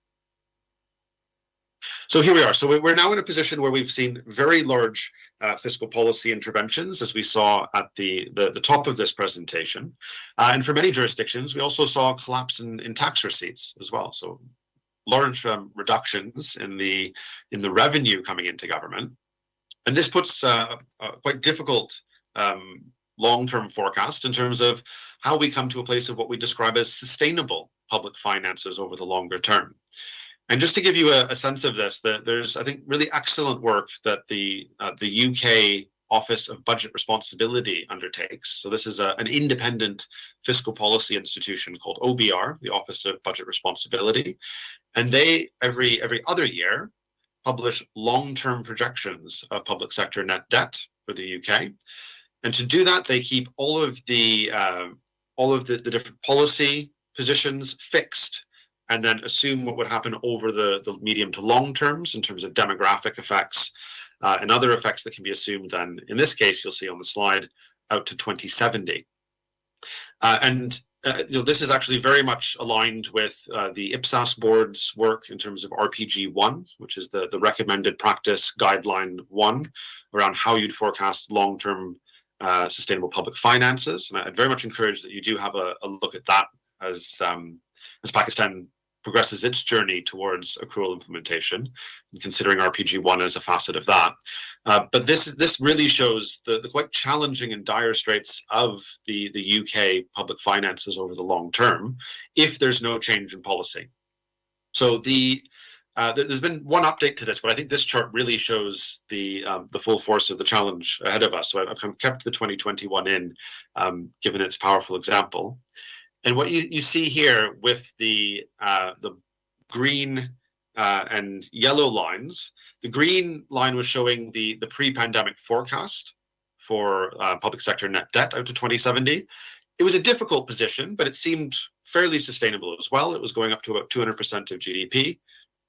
So here we are. So we're now in a position where we've seen very large fiscal policy interventions, as we saw at the top of this presentation. And for many jurisdictions, we also saw a collapse in tax receipts as well. So large reductions in the revenue coming into government. And this puts a quite difficult long-term forecast in terms of how we come to a place of what we describe as sustainable public finances over the longer term. And just to give you a sense of this, that there's, I think, really excellent work that the UK Office of Budget Responsibility undertakes. So this is an independent fiscal policy institution called OBR, the Office of Budget Responsibility. And they, every other year, publish long-term projections of public sector net debt for the UK. And to do that, they keep all of the different policy positions fixed, and then assume what would happen over the medium to long terms in terms of demographic effects and other effects that can be assumed then, in this case, you'll see on the slide, out to 2070. This is actually very much aligned with the IPSAS board's work in terms of RPG 1, which is the recommended practice guideline 1 around how you'd forecast long-term sustainable public finances. And I'd very much encourage that you do have a look at that as Pakistan progresses its journey towards accrual implementation, and considering RPG 1 as a facet of that. But this really shows the quite challenging and dire straits of the UK public finances over the long term if there's no change in policy. So there's been one update to this, but I think this chart really shows the full force of the challenge ahead of us. So I've kept the 2021 in, given its powerful example. And what you see here with the green and yellow lines, the green line was showing the pre-pandemic forecast for public sector net debt out to 2070. It was a difficult position, but it seemed fairly sustainable as well. It was going up to about 200% of GDP.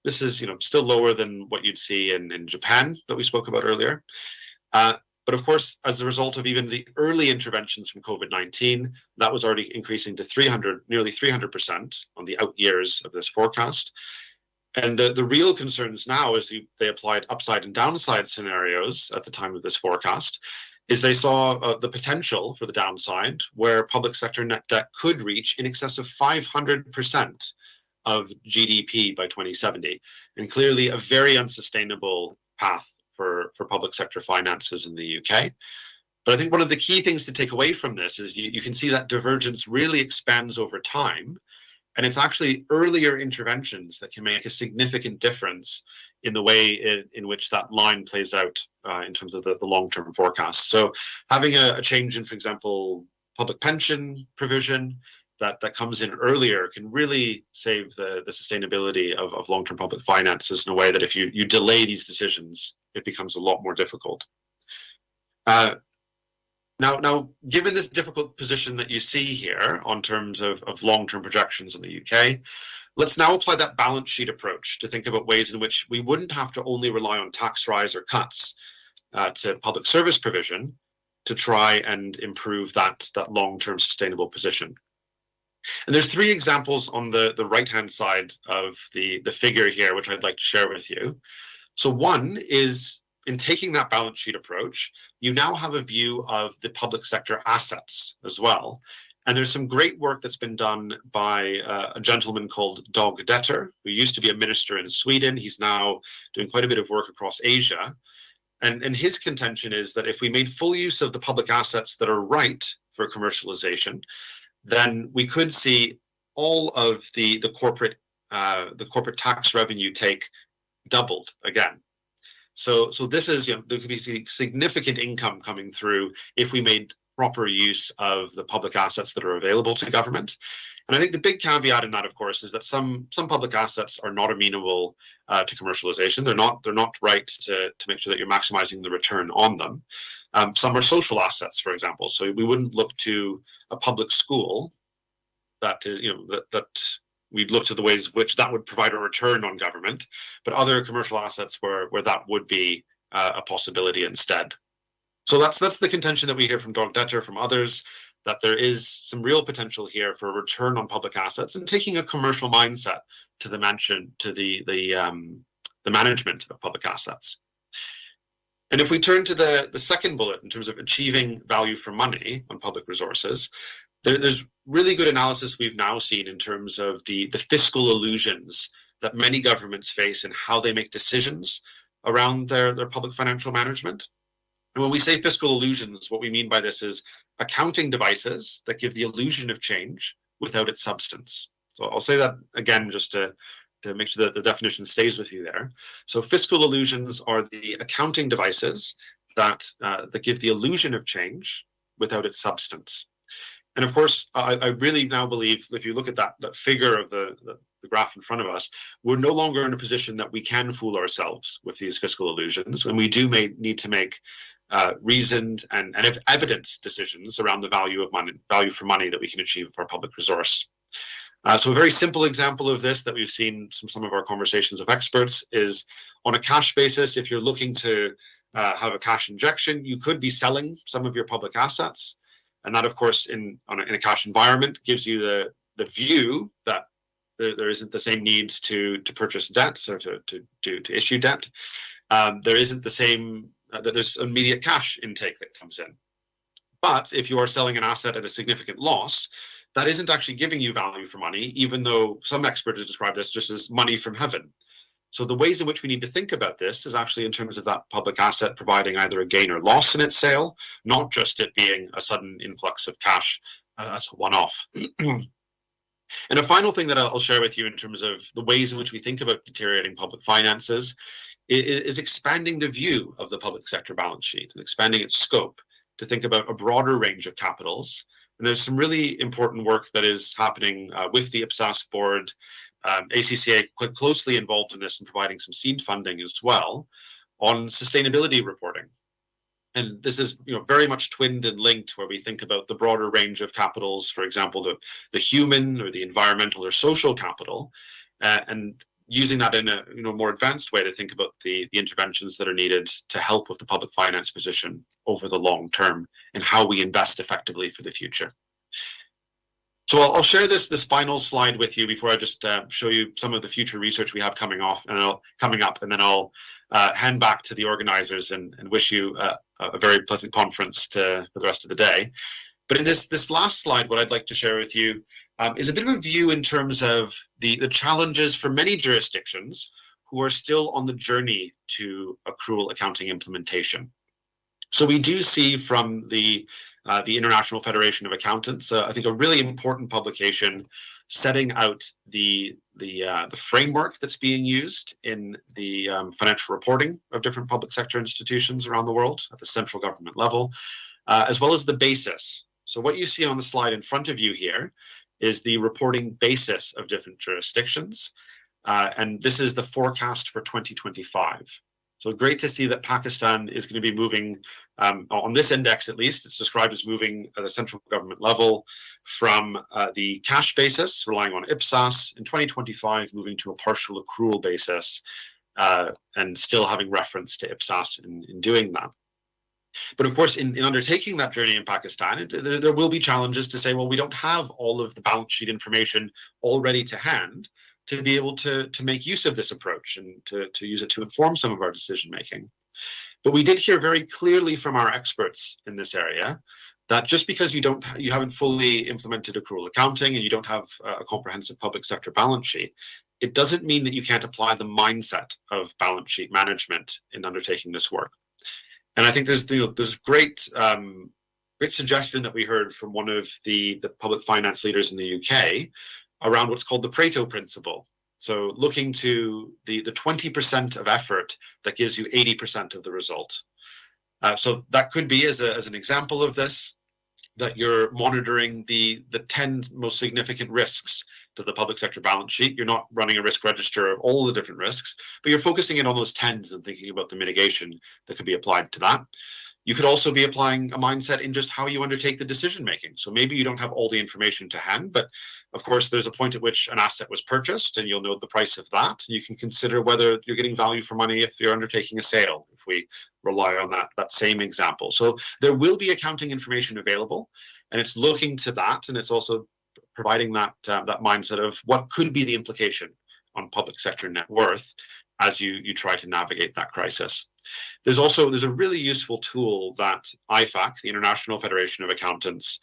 This is, still lower than what you'd see in Japan that we spoke about earlier. But of course, as a result of even the early interventions from COVID-19, that was already increasing to nearly 300% on the out years of this forecast. And the real concerns now, as they applied upside and downside scenarios at the time of this forecast, is they saw the potential for the downside, where public sector net debt could reach in excess of 500% of GDP by 2070, and clearly a very unsustainable path for public sector finances in the UK. But I think one of the key things to take away from this is you can see that divergence really expands over time, and it's actually earlier interventions that can make a significant difference in the way in which that line plays out in terms of the long-term forecast. So having a change in, for example, public pension provision that comes in earlier can really save the sustainability of long-term public finances in a way that if you delay these decisions, it becomes a lot more difficult. Now, given this difficult position that you see here on terms of long-term projections in the UK, let's now apply that balance sheet approach to think about ways in which we wouldn't have to only rely on tax rise or cuts to public service provision to try and improve that long-term sustainable position. And there's three examples on the right-hand side of the figure here, which I'd like to share with you. So one is in taking that balance sheet approach, you now have a view of the public sector assets as well. And there's some great work that's been done by a gentleman called Dag Detter, who used to be a minister in Sweden. He's now doing quite a bit of work across Asia. And his contention is that if we made full use of the public assets that are right for commercialization, then we could see all of the corporate tax revenue take doubled again. So this is, there could be significant income coming through if we made proper use of the public assets that are available to government. And I think the big caveat in that, of course, is that some public assets are not amenable to commercialization. They're not right to make sure that you're maximizing the return on them. Some are social assets, for example. So we wouldn't look to a public school that is, that we'd look to the ways which that would provide a return on government, but other commercial assets where that would be a possibility instead. So that's the contention that we hear from Dag Detter, from others, that there is some real potential here for a return on public assets and taking a commercial mindset to the management of public assets. And if we turn to the second bullet in terms of achieving value for money on public resources, there's really good analysis we've now seen in terms of the fiscal illusions that many governments face and how they make decisions around their public financial management. And when we say fiscal illusions, what we mean by this is accounting devices that give the illusion of change without its substance. So I'll say that again just to make sure that the definition stays with you there. So fiscal illusions are the accounting devices that give the illusion of change without its substance. And of course, I really now believe, if you look at that figure of the graph in front of us, we're no longer in a position that we can fool ourselves with these fiscal illusions, and we do need to make reasoned and evidence decisions around the value for money that we can achieve for a public resource. So a very simple example of this that we've seen from some of our conversations with experts is on a cash basis. If you're looking to have a cash injection, you could be selling some of your public assets. And that, of course, in a cash environment gives you the view that there isn't the same need to purchase debt or to issue debt. There isn't the same, that there's immediate cash intake that comes in. But if you are selling an asset at a significant loss, that isn't actually giving you value for money, even though some experts describe this just as money from heaven. So the ways in which we need to think about this is actually in terms of that public asset providing either a gain or loss in its sale, not just it being a sudden influx of cash as a one-off. And a final thing that I'll share with you in terms of the ways in which we think about deteriorating public finances is expanding the view of the public sector balance sheet and expanding its scope to think about a broader range of capitals. And there's some really important work that is happening with the IPSAS board, ACCA quite closely involved in this and providing some seed funding as well on sustainability reporting. And this is very much twinned and linked, where we think about the broader range of capitals, for example, the human or the environmental or social capital, and using that in a more advanced way to think about the interventions that are needed to help with the public finance position over the long term and how we invest effectively for the future. So I'll share this final slide with you before I just show you some of the future research we have coming up, and then I'll hand back to the organizers and wish you a very pleasant conference for the rest of the day. But in this last slide, what I'd like to share with you is a bit of a view in terms of the challenges for many jurisdictions who are still on the journey to accrual accounting implementation. So we do see from the International Federation of Accountants, I think a really important publication setting out the framework that's being used in the financial reporting of different public sector institutions around the world at the central government level, as well as the basis. So what you see on the slide in front of you here is the reporting basis of different jurisdictions, and this is the forecast for 2025. So great to see that Pakistan is going to be moving, on this index at least, it's described as moving at the central government level from the cash basis, relying on IPSAS, in 2025 moving to a partial accrual basis, and still having reference to IPSAS in doing that. But of course, in undertaking that journey in Pakistan, there will be challenges to say, well, we don't have all of the balance sheet information already to hand to be able to make use of this approach and to use it to inform some of our decision making. But we did hear very clearly from our experts in this area that just because you haven't fully implemented accrual accounting and you don't have a comprehensive public sector balance sheet, it doesn't mean that you can't apply the mindset of balance sheet management in undertaking this work. And I think there's great suggestion that we heard from one of the public finance leaders in the UK around what's called the Pareto principle. So looking to the 20% of effort that gives you 80% of the result. So that could be as an example of this, that you're monitoring the 10 most significant risks to the public sector balance sheet. You're not running a risk register of all the different risks, but you're focusing in on those 10s and thinking about the mitigation that could be applied to that. You could also be applying a mindset in just how you undertake the decision making. So maybe you don't have all the information to hand, but of course there's a point at which an asset was purchased and you'll know the price of that. You can consider whether you're getting value for money if you're undertaking a sale, if we rely on that same example. So there will be accounting information available, and it's looking to that, and it's also providing that mindset of what could be the implication on public sector net worth as you try to navigate that crisis. There's a really useful tool that IFAC, the International Federation of Accountants,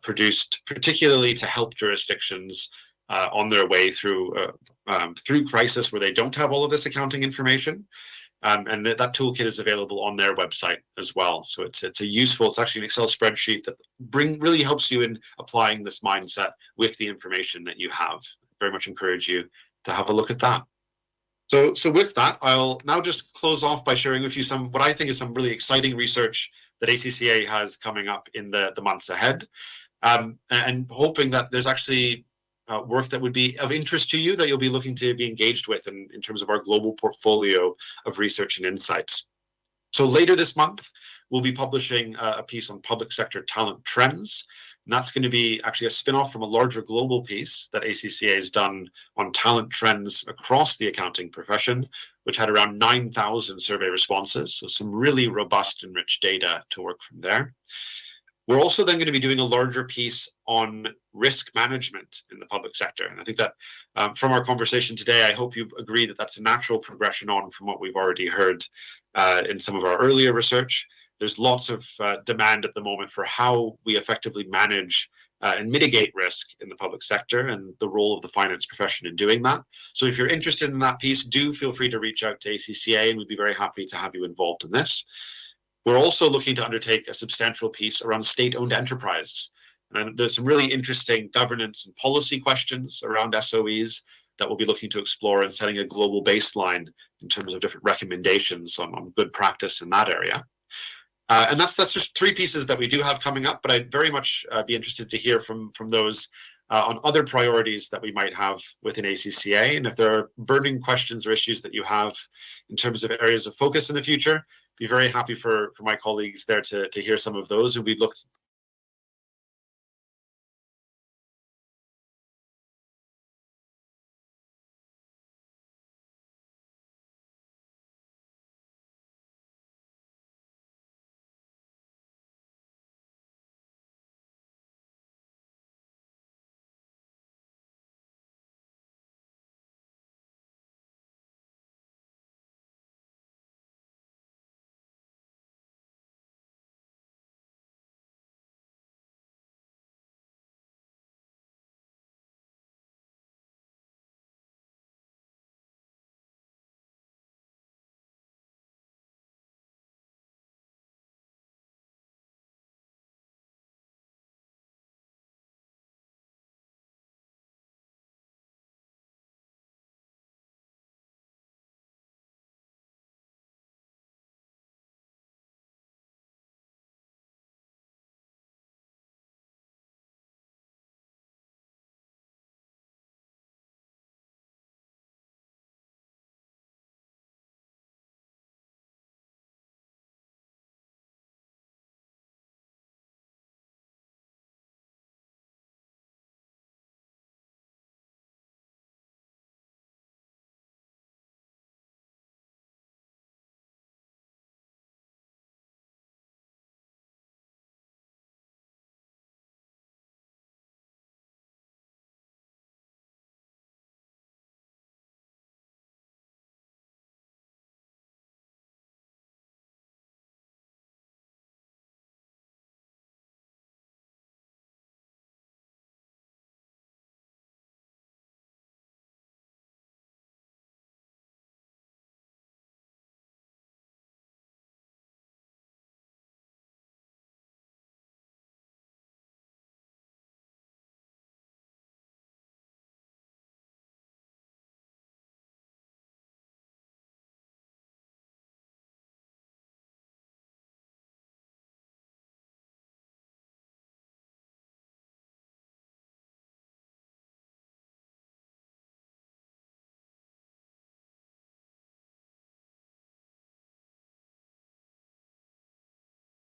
produced particularly to help jurisdictions on their way through crisis where they don't have all of this accounting information. And that toolkit is available on their website as well. So it's actually an Excel spreadsheet that really helps you in applying this mindset with the information that you have. Very much encourage you to have a look at that. So with that, I'll now just close off by sharing with you what I think is some really exciting research that ACCA has coming up in the months ahead, and hoping that there's actually work that would be of interest to you that you'll be looking to be engaged with in terms of our global portfolio of research and insights. So later this month, we'll be publishing a piece on public sector talent trends. And that's going to be actually a spin-off from a larger global piece that ACCA has done on talent trends across the accounting profession, which had around 9,000 survey responses. So some really robust and rich data to work from there. We're also then going to be doing a larger piece on risk management in the public sector. And I think that from our conversation today, I hope you agree that that's a natural progression on from what we've already heard in some of our earlier research. There's lots of demand at the moment for how we effectively manage and mitigate risk in the public sector and the role of the finance profession in doing that. So if you're interested in that piece, do feel free to reach out to ACCA and we'd be very happy to have you involved in this. We're also looking to undertake a substantial piece around state-owned enterprise. And there's some really interesting governance and policy questions around SOEs that we'll be looking to explore and setting a global baseline in terms of different recommendations on good practice in that area. And that's just three pieces that we do have coming up, but I'd very much be interested to hear from those on other priorities that we might have within ACCA. And if there are burning questions or issues that you have in terms of areas of focus in the future, be very happy for my colleagues there to hear some of those. And we'd